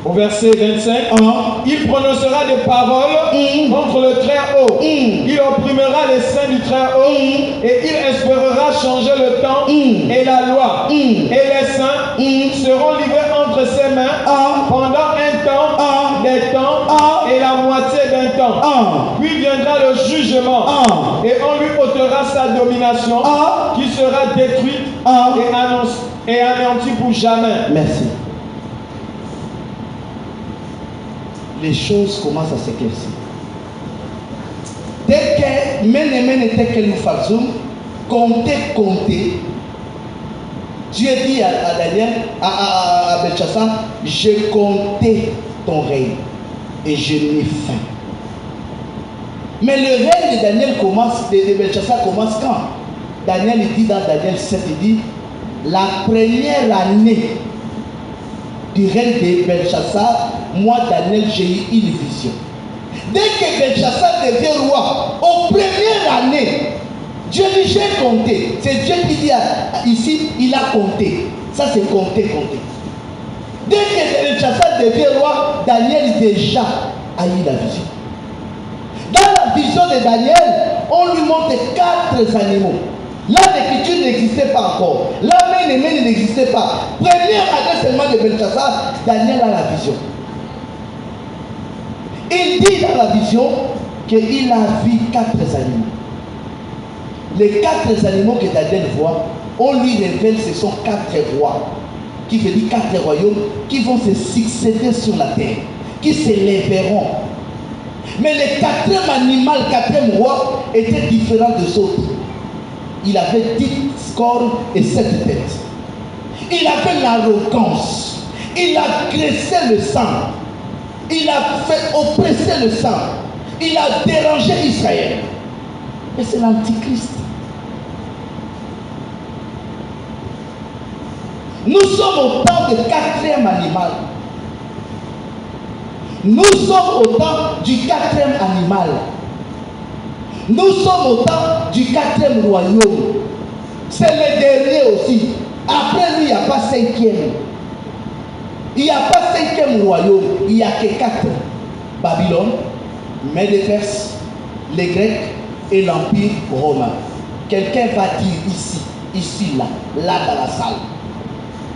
Au verset 25, il prononcera des paroles contre le Très-Haut. Il opprimera les saints du Très-Haut, et il espérera changer le temps et la loi. Et les saints seront livrés entre ses mains pendant un temps, des temps et la moitié d'un temps. Puis viendra le jugement, et on lui ôtera sa domination, qui sera détruite et anéantie pour jamais. Merci. Les choses commencent à s'éclaircir. Dès que Menemene que nous faisons, compter, Dieu dit à Daniel, à Belchassar, j'ai compté ton règne et je n'ai faim. Mais le règne de Daniel commence, de Belchassar commence quand? Daniel il dit dans Daniel 7, il dit, la première année du règne de Belchassar, moi Daniel j'ai eu une vision. Dès que Belchassar devient roi, aux premières années, Dieu dit j'ai compté. C'est Dieu qui dit ici, il a compté. Ça c'est compter. Dès que Belchassar devient roi, Daniel déjà a eu la vision. Dans la vision de Daniel, on lui montre 4 animaux. Là, l'écriture n'existait pas encore. Là, Menemene n'existait pas. Première année seulement de Belchassar, Daniel a la vision. Il dit dans la vision qu'il a vu 4 animaux. Les 4 animaux que Daniel voit, on lui révèle ce sont 4 rois, qui veut dire 4 royaumes qui vont se succéder sur la terre, qui s'élèveront. Mais le quatrième animal, le quatrième roi, était différent des autres. Il avait 10 cornes et 7 têtes. Il avait l'arrogance. Il a graissé le sang. Il a fait oppresser le sang. Il a dérangé Israël. Et c'est l'Antichrist. Nous sommes au temps du quatrième animal. Nous sommes au temps du quatrième animal. Nous sommes au temps du quatrième royaume. C'est le dernier aussi. Après lui, il n'y a pas cinquième. Il n'y a pas cinquième royaume. Il n'y a que 4. Babylone, Mèdes-Perse, les Grecs et l'Empire romain. Quelqu'un va dire ici, là dans la salle.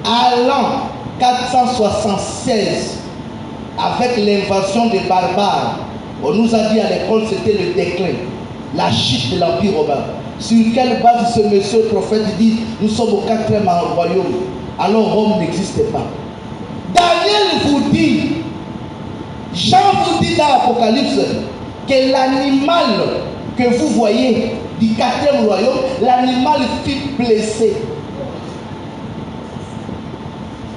À l'an 476, avec l'invasion des barbares, on nous a dit à l'école c'était le déclin, la chute de l'Empire romain. Sur quelle base ce monsieur prophète dit nous sommes au 4e royaume, alors Rome n'existait pas. Daniel vous dit, Jean vous dit dans l'Apocalypse, que l'animal que vous voyez du 4e royaume, l'animal fut blessé.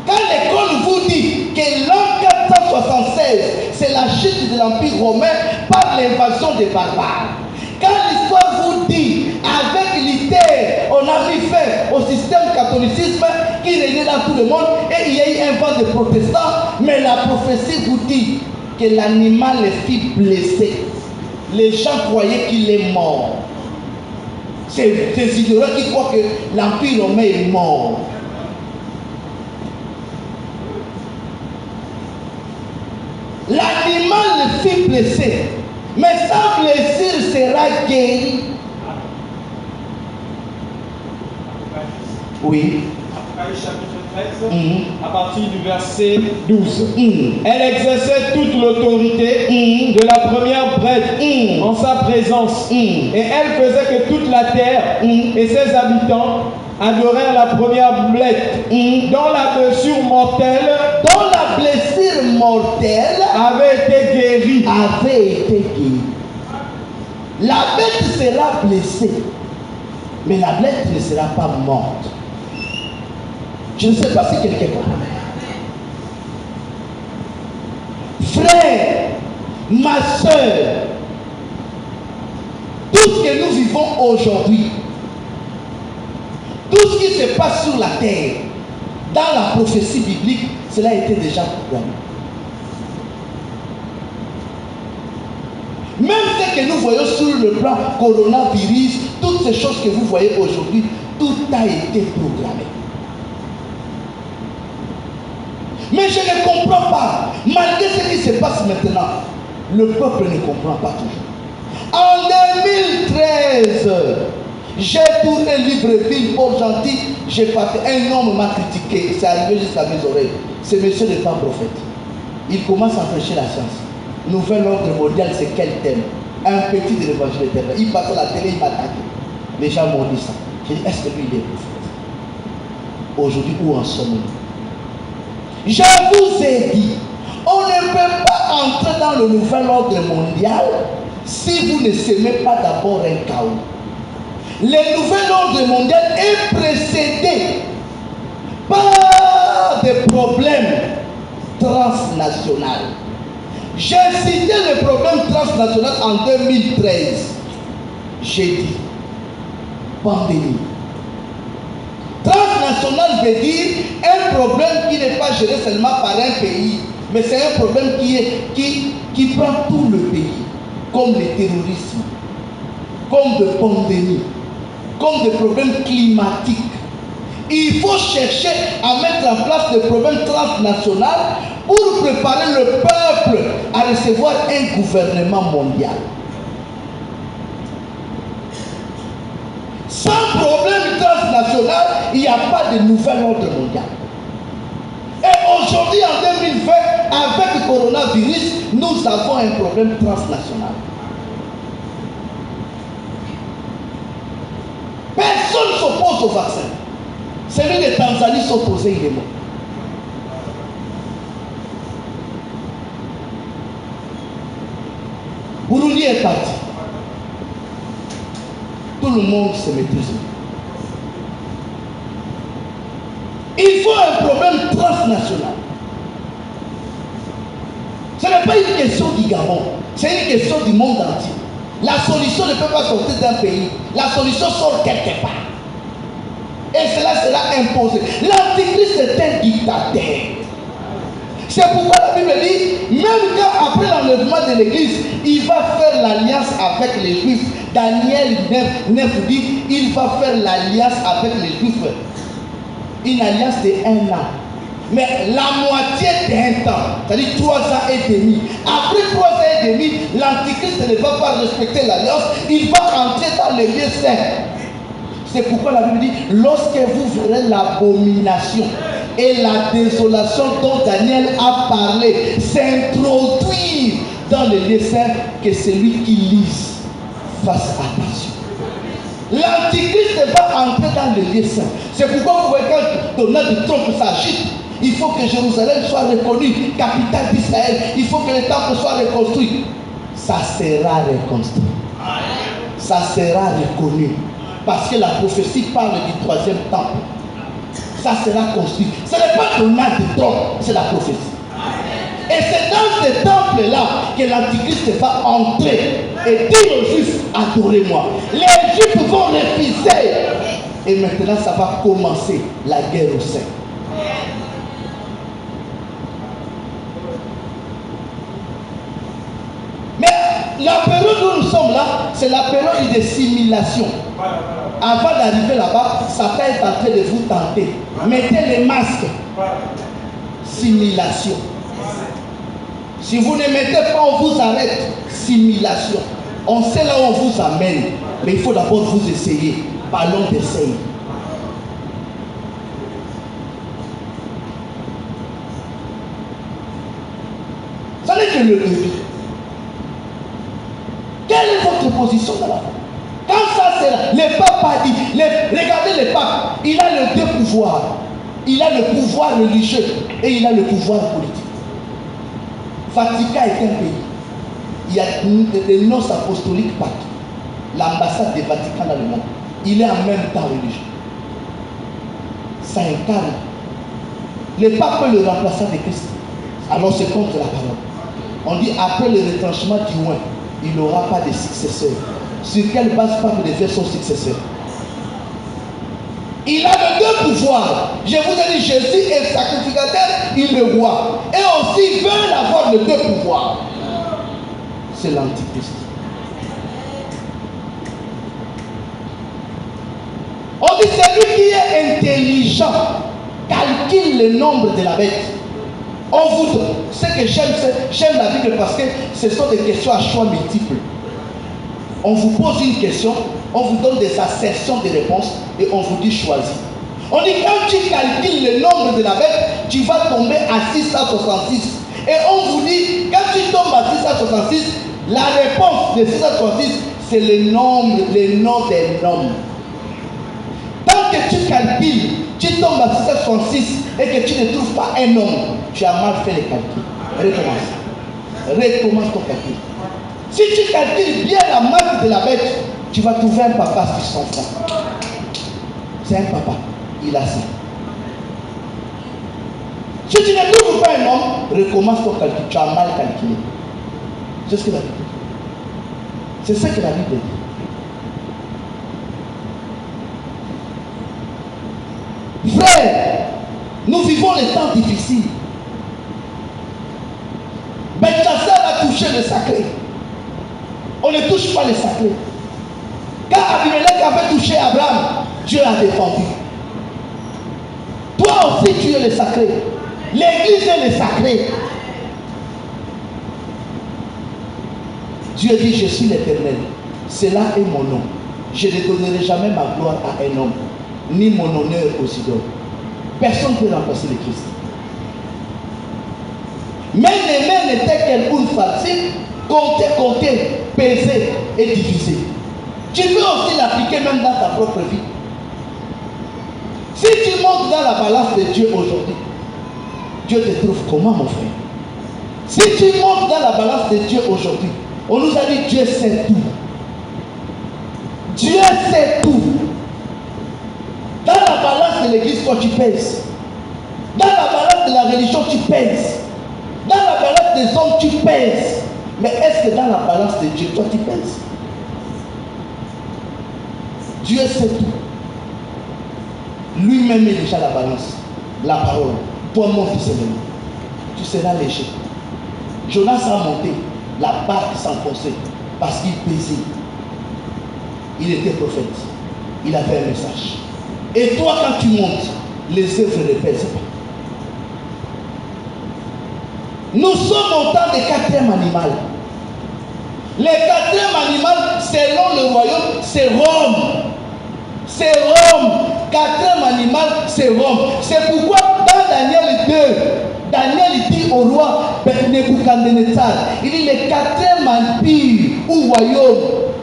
Quand l'école vous dit que l'an 476, c'est la chute de l'Empire romain par l'invasion des barbares. Quand l'histoire vous dit, avec Luther, on a mis fin au système catholicisme qui régnait dans tout le monde et il y a eu un vent de protestants, mais la prophétie vous dit que l'animal fut blessé. Les gens croyaient qu'il est mort. C'est des ignorants qui croient que l'Empire romain est mort. L'animal fut blessé, mais sa blessure sera guérie. Oui. Apocalypse chapitre 13, à partir du verset 12. Elle exerçait toute l'autorité de la première prêtre en sa présence. Et elle faisait que toute la terre et ses habitants adorèrent la première bête dont la blessure mortelle avait été guérie. La bête sera blessée, mais la bête ne sera pas morte. Je ne sais pas si quelqu'un comprend. Frère, ma soeur, tout ce que nous vivons aujourd'hui, tout ce qui se passe sur la terre, dans la prophétie biblique, cela a été déjà programmé. Même ce que nous voyons sur le plan coronavirus, toutes ces choses que vous voyez aujourd'hui, tout a été programmé. Mais je ne comprends pas, malgré ce qui se passe maintenant, le peuple ne comprend pas toujours. En 2013, j'ai tourné Libreville, Port-Gentil, j'ai parti, un homme m'a critiqué, c'est arrivé jusqu'à mes oreilles. Ce monsieur n'est pas prophète. Il commence à prêcher la science. Nouvel ordre mondial, c'est quel thème? Un petit de l'évangile éternel. Il passe à la télé, il m'attaque. Les gens m'ont dit ça. J'ai dit, est-ce que lui, il est prophète? Aujourd'hui, où en sommes-nous? Je vous ai dit, on ne peut pas entrer dans le nouvel ordre mondial si vous ne semez pas d'abord un chaos. Le nouvel ordre mondial est précédé par des problèmes transnationaux. J'ai cité le problème transnational en 2013. J'ai dit pandémie. Transnational veut dire un problème qui n'est pas géré seulement par un pays, mais c'est un problème qui prend tout le pays, comme le terrorisme, comme des pandémies, comme des problèmes climatiques. Il faut chercher à mettre en place des problèmes transnationaux pour préparer le peuple à recevoir un gouvernement mondial. Sans problème transnational, il n'y a pas de nouvel ordre mondial. Et aujourd'hui, en 2020, avec le coronavirus, nous avons un problème transnational. Personne ne s'oppose au vaccin. Celui de Tanzanie s'opposait, il est mort. Lui est parti. Tout le monde se maîtrise. Il faut un problème transnational. Ce n'est pas une question du Gabon, c'est une question du monde entier. La solution ne peut pas sortir d'un pays. La solution sort quelque part. Et cela sera imposé. L'Antichrist est un dictateur. C'est pourquoi la Bible dit, même quand après l'enlèvement de l'Église, il va faire l'alliance avec les Juifs. Daniel 9 dit, il va faire l'alliance avec les Juifs. Une alliance de 1 an. Mais la moitié d'un temps, c'est-à-dire 3 ans et demi. Après 3 ans et demi, l'Antichrist ne va pas respecter l'alliance, il va entrer dans les lieux saints. C'est pourquoi la Bible dit, lorsque vous verrez l'abomination et la désolation dont Daniel a parlé s'introduire dans les lieux saints, que celui qui lise fasse attention. L'Antichrist va entrer dans les lieux saints. C'est pourquoi vous voyez quand Donald Trump s'agite, il faut que Jérusalem soit reconnue capitale d'Israël. Il faut que le temple soit reconstruit. Ça sera reconstruit. Ça sera reconnu. Parce que la prophétie parle du 3e temple. Ça sera construit. Ce n'est pas Donald Trump, c'est la prophétie. Et c'est dans ce temple-là que l'Antichrist va entrer et dire aux Juifs, adorez-moi. Les Juifs vont refuser. Et maintenant, ça va commencer la guerre au sein. Mais la période où nous sommes là, c'est la période de simulation. Avant d'arriver là-bas, Satan est en train de vous tenter. Mettez les masques. Simulation. Si vous ne mettez pas, on vous arrête. Simulation. On sait là où on vous amène. Mais il faut d'abord vous essayer. Ballon d'essai. Ça n'est que le début. Quelle est votre position dans la foi? Quand ça c'est là, le pape a dit, regardez le pape, il a les 2 pouvoirs. Il a le pouvoir religieux et il a le pouvoir politique. Vatican est un pays. Il y a des noces apostoliques partout. L'ambassade du Vatican dans le monde. Il est en même temps religieux. Ça incarne. Le pape est le remplaçant de Christ. Alors c'est contre la parole. On dit après le retranchement du roi, il n'aura pas de successeur. Sur quelle base Pape devient son successeur? Il a les 2 pouvoirs. Je vous ai dit, Jésus est sacrificateur, il est roi. Et aussi, il veut avoir les 2 pouvoirs. C'est l'Antichrist. On dit, celui qui est intelligent calcule le nombre de la bête. On vous, ce que j'aime la Bible parce que ce sont des questions à choix multiples. On vous pose une question, on vous donne des assertions de réponses et on vous dit choisis. On dit quand tu calcules le nombre de la bête, tu vas tomber à 666. Et on vous dit, quand tu tombes à 666, la réponse de 666, c'est le nom des noms. Tant que tu calcules, tu tombes à 666 et que tu ne trouves pas un homme, tu as mal fait les calculs. Recommence ton calcul. Si tu calcules bien la marque de la bête, tu vas trouver un papa sur son frère. C'est un papa, il a ça. Si tu ne trouves pas un homme, recommence ton calcul, tu as mal calculé. C'est ce que la Bible dit. C'est ce que la Bible dit. Frère, nous vivons les temps difficiles. Belchassar a touché le sacré. On ne touche pas le sacré. Quand Abimelech avait touché Abraham, Dieu a défendu. Toi aussi tu es le sacré. L'église est le sacré. Dieu dit, je suis l'Éternel. Cela est mon nom. Je ne donnerai jamais ma gloire à un homme, ni mon honneur aux idoles. Personne ne peut remplacer le Christ. Mais les mains n'étaient qu'elle boule facile, compter, peser et diviser. Tu peux aussi l'appliquer même dans ta propre vie. Si tu montes dans la balance de Dieu aujourd'hui, Dieu te trouve comment, mon frère? Si tu montes dans la balance de Dieu aujourd'hui, On nous a dit Dieu sait tout. Dieu sait tout. Dans la balance de l'église, quand tu pèses, dans la balance de la religion, tu pèses, dans la balance des hommes, tu pèses. Mais est-ce que dans la balance de Dieu, toi, tu pèses? Dieu sait tout. Lui-même est déjà la balance, la parole. Toi, mon fils, tu seras léger. Jonas a monté, la barque s'enfonçait parce qu'il pesait. Il était prophète. Il avait un message. Et toi, quand tu montes, les œuvres ne pèsent pas. Nous sommes au temps du quatrième animal. Le quatrième animal, selon le royaume, c'est Rome. C'est Rome. Quatrième animal, c'est Rome. C'est pourquoi dans Daniel 2, Daniel dit au roi Nebuchadnezzar, il dit le quatrième empire ou royaume,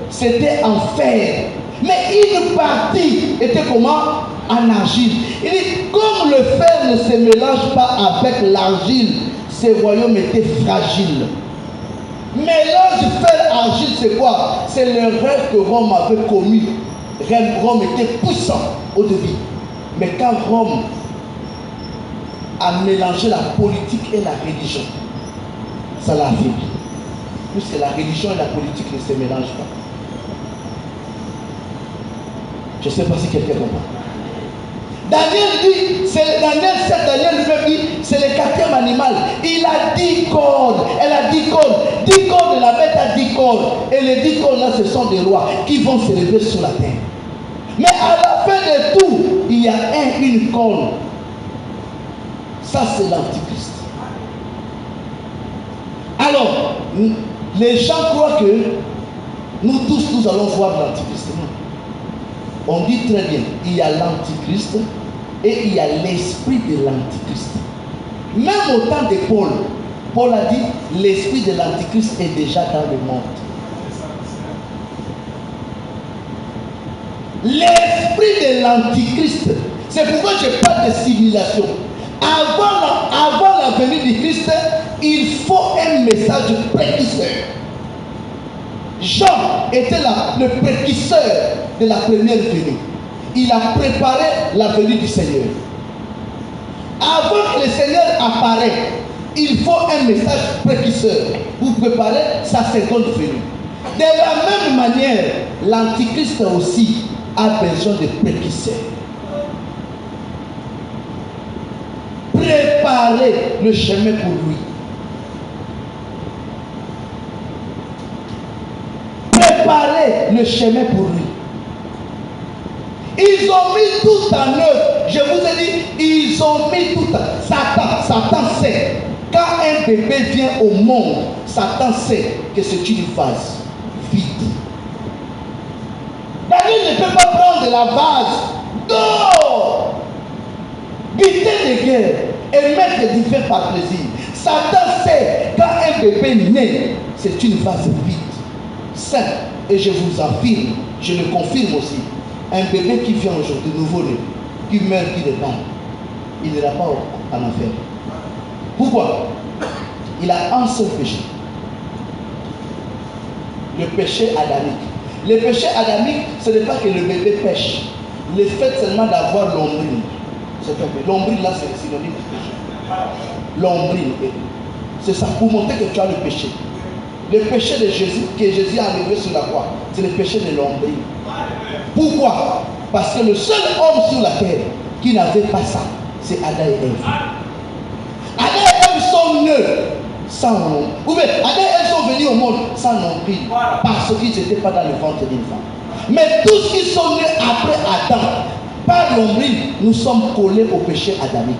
c'était en fer. Mais une partie était comment? En argile. Il dit, comme le fer ne se mélange pas avec l'argile, ce royaume était fragile. Mélange fer-argile, c'est quoi? C'est l'erreur que Rome avait commis. Rome était puissant au début. Mais quand Rome a mélangé la politique et la religion, ça l'a affaibli. Puisque la religion et la politique ne se mélangent pas. Je ne sais pas si quelqu'un comprend. Daniel dit, Daniel 7, Daniel lui-même dit, c'est le quatrième animal. Il a 10 cornes. Elle a 10 cornes. 10 cornes, la bête a 10 cornes. Et les 10 cornes là, ce sont des rois qui vont se lever sur la terre. Mais à la fin de tout, il y a une corne. Ça, c'est l'antichrist. Alors, les gens croient que nous tous, nous allons voir l'antichrist. On dit très bien, il y a l'antichrist et il y a l'esprit de l'antichrist. Même au temps de Paul, Paul a dit, l'esprit de l'antichrist est déjà dans le monde. L'esprit de l'antichrist, c'est pourquoi je parle de civilisation. Avant la venue du Christ, il faut un message précurseur. Jean était le précurseur de la première venue. Il a préparé la venue du Seigneur. Avant que le Seigneur apparaisse, il faut un message précurseur pour préparer sa seconde venue. De la même manière, l'antichrist aussi a besoin de précurseurs. Préparer le chemin pour lui. Préparer le chemin pour lui. Ils ont mis tout en œuvre. Je vous ai dit, ils ont mis tout en œuvre. Satan sait. Quand un bébé vient au monde, Satan sait que c'est une vase vide. Daniel ne peut pas prendre la vase d'or, buter de guerre et mettre du vin par plaisir. Satan sait quand un bébé naît, c'est une vase vide. Saint. Et je vous affirme, je le confirme aussi, un bébé qui vient aujourd'hui, nouveau-né, qui meurt, qui démarre, il n'ira pas en enfer. Pourquoi? Il a un seul péché. Le péché adamique. Le péché adamique, ce n'est pas que le bébé pêche. Le fait seulement d'avoir l'ombrine. L'ombrine là, c'est le synonyme du péché. L'ombrine. C'est ça, pour montrer que tu as le péché. Le péché de Jésus, que Jésus a enlevé sur la croix, c'est le péché de l'ombrine. Pourquoi? Parce que le seul homme sur la terre qui n'avait pas ça, c'est Adam et Ève. Adam et Ève sont nés sans nom. Ou bien, Adam et Ève sont venus au monde sans nombril, parce qu'ils n'étaient pas dans le ventre d'une femme. Mais tous qui sont nés après Adam, par l'ombril, nous sommes collés au péché adamique.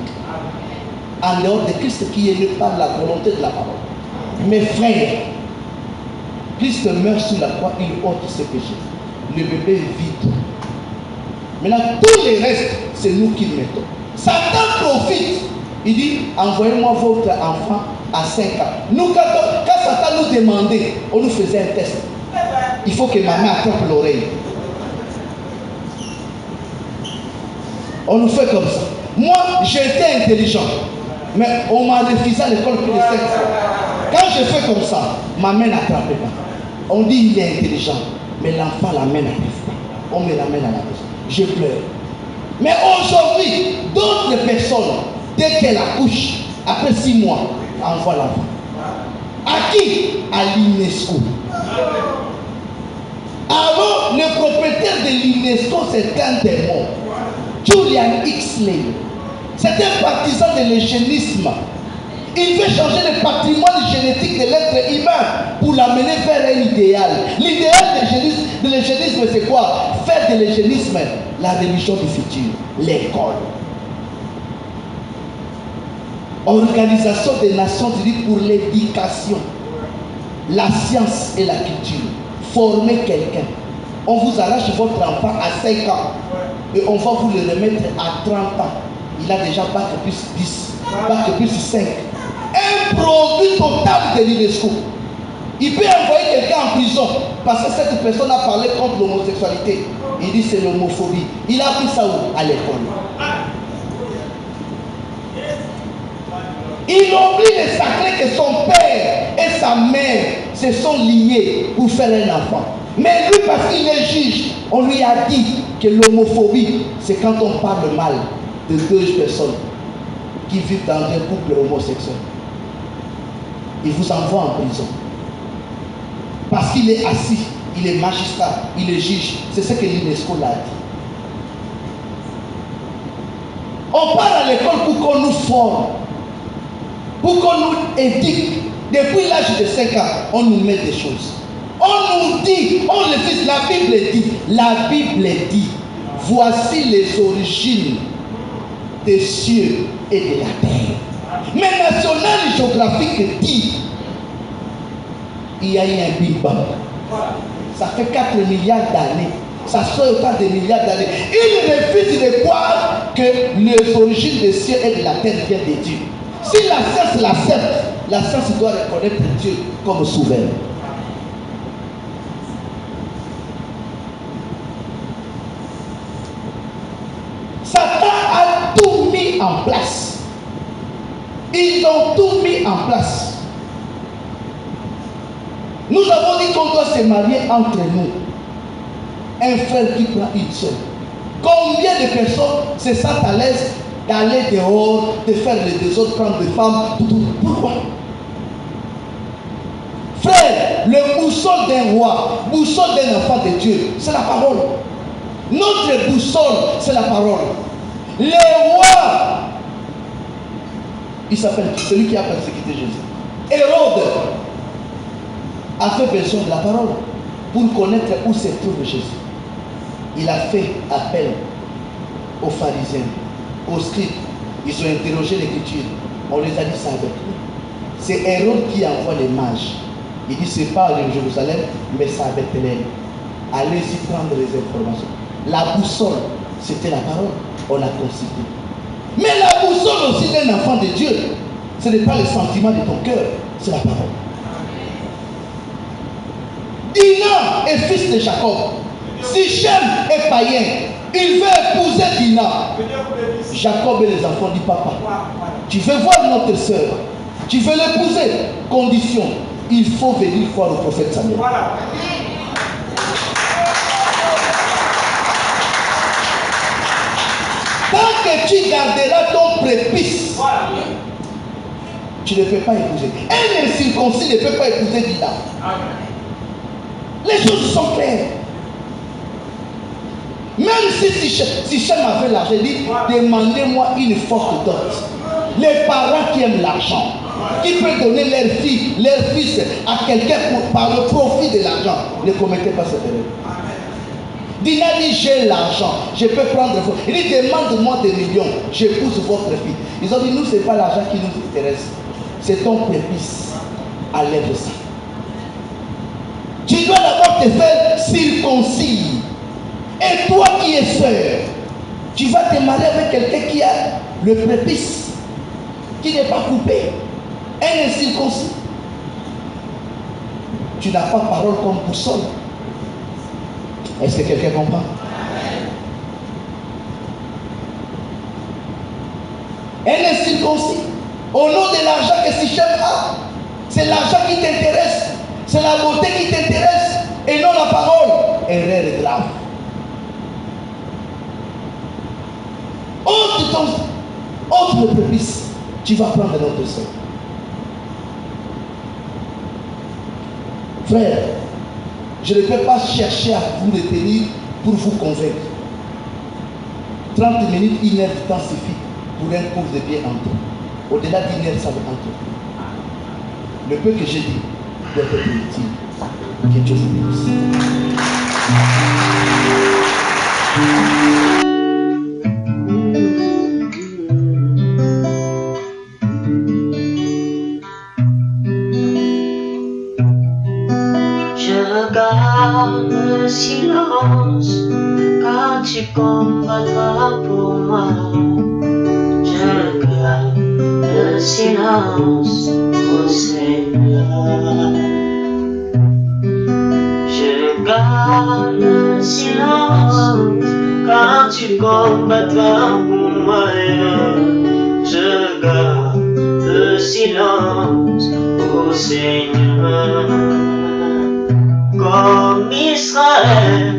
En dehors de Christ qui est né par la volonté de la parole. Mes frères, Christ meurt sur la croix, il ôte ses péchés. Le bébé est vide. Maintenant, tous les restes, c'est nous qui le mettons. Satan profite. Il dit, envoyez-moi votre enfant à 5 ans. Nous, quand Satan nous demandait, on nous faisait un test. Il faut que maman attrape l'oreille. On nous fait comme ça. Moi, j'étais intelligent. Mais on m'a refusé à l'école plus de 5 fois. Quand je fais comme ça, ma main n'attrapait pas. On dit il est intelligent, mais l'enfant l'amène à l'école. On me l'amène à la maison. Je pleure. Mais aujourd'hui, d'autres personnes, dès qu'elle accouche, après 6 mois, envoient l'enfant. À qui? À l'UNESCO. Alors, le propriétaire de l'UNESCO, c'est un démon. Julian Ixley. C'est un partisan de l'eugénisme. Il veut changer le patrimoine génétique de l'être humain pour l'amener vers un idéal. L'idéal de l'eugénisme, c'est quoi? Faire de l'eugénisme la religion du futur, l'école. Organisation des Nations Unies pour l'éducation, la science et la culture. Former quelqu'un. On vous arrache votre enfant à 5 ans et on va vous le remettre à 30 ans. Il a déjà bac plus 10, bac plus 5. Un produit total de l'UNESCO. Il peut envoyer quelqu'un en prison parce que cette personne a parlé contre l'homosexualité. Il dit c'est l'homophobie. Il a appris ça où? À l'école. Il oublie le sacré que son père et sa mère se sont liés pour faire un enfant. Mais lui, parce qu'il est juge, on lui a dit que l'homophobie, c'est quand on parle mal de 2 personnes qui vivent dans un couple homosexuel. Il vous envoie en prison. Parce qu'il est assis, il est magistrat, il est juge. C'est ce que l'UNESCO l'a dit. On part à l'école pour qu'on nous forme, pour qu'on nous éduque. Depuis l'âge de 5 ans, on nous met des choses. On nous dit, on le dit, la Bible dit, voici les origines des cieux et de la terre. Mais National Geographic dit, il y a eu un Big Bang. Ça fait 4 milliards d'années. Ça fait autant de milliards d'années. Il refuse de croire que les origines des cieux et de la terre viennent de Dieu. Si la science l'accepte, la science doit reconnaître Dieu comme souverain. Satan a tout mis en place. Ils ont tout mis en place. Nous avons dit qu'on doit se marier entre nous. Un frère qui prend une seule. Combien de personnes se sentent à l'aise d'aller dehors, de faire les désordres, prendre des femmes, tout. Pourquoi? Frère, le boussole d'un roi, boussole d'un enfant de Dieu, c'est la parole. Notre boussole, c'est la parole. Le roi, il s'appelle celui qui a persécuté Jésus. Hérode a fait besoin de la parole pour connaître où se trouve Jésus. Il a fait appel aux pharisiens, aux scribes. Ils ont interrogé l'écriture. On les a dit ça avec lui. C'est Hérode qui envoie les mages. Il dit c'est pas de Jérusalem, mais c'est à Bethléem. Allez-y prendre les informations. La boussole, c'était la parole. On l'a consulté. Mais la boussole aussi d'un enfant de Dieu, ce n'est pas le sentiment de ton cœur, c'est la parole. Dina est fils de Jacob. Sichem est païen. Il veut épouser Dina. Jacob et les enfants disent papa, tu veux voir notre soeur, tu veux l'épouser. Condition, il faut venir voir le prophète Samuel. Tant que tu garderas ton prépuce, tu ne peux pas épouser. Un incirconcis ne peut pas épouser Dina. Les choses sont claires. Même si Sichem avait l'argent, il dit demandez-moi une forte dot. Les parents qui aiment l'argent, qui peuvent donner leur fille, leur fils à quelqu'un par le profit de l'argent, ne commettez pas cette erreur. Dina dit j'ai l'argent, je peux prendre votre. Il dit demande-moi des millions, j'épouse votre fille. Ils ont dit nous, ce n'est pas l'argent qui nous intéresse, c'est ton prépuce. Enlève ça. Tu dois d'abord te faire circoncis. Et toi qui es sœur, tu vas te marier avec quelqu'un qui a le prépuce, qui n'est pas coupé, un incirconcis. Tu n'as pas parole comme boussole. Est-ce que quelqu'un comprend? Un incirconcis. Au nom de l'argent que Sichem a, c'est l'argent qui t'intéresse. C'est la beauté qui t'intéresse et non la parole. Erreur grave. Ôte le prépuce, tu vas prendre notre sang. Frère, je ne peux pas chercher à vous retenir pour vous convaincre. 30 minutes, 1 heure de temps suffit pour un cours de bien entrer. Au-delà d'1 heure, ça va entrer. Le peu que j'ai dit doit être utile. Que Dieu vous bénisse. Je garde le silence car tu combattras pour moi. Je garde le silence, oh Seigneur. Je garde le silence car tu combattras pour moi. Je garde le silence, oh Seigneur. Comme Israël,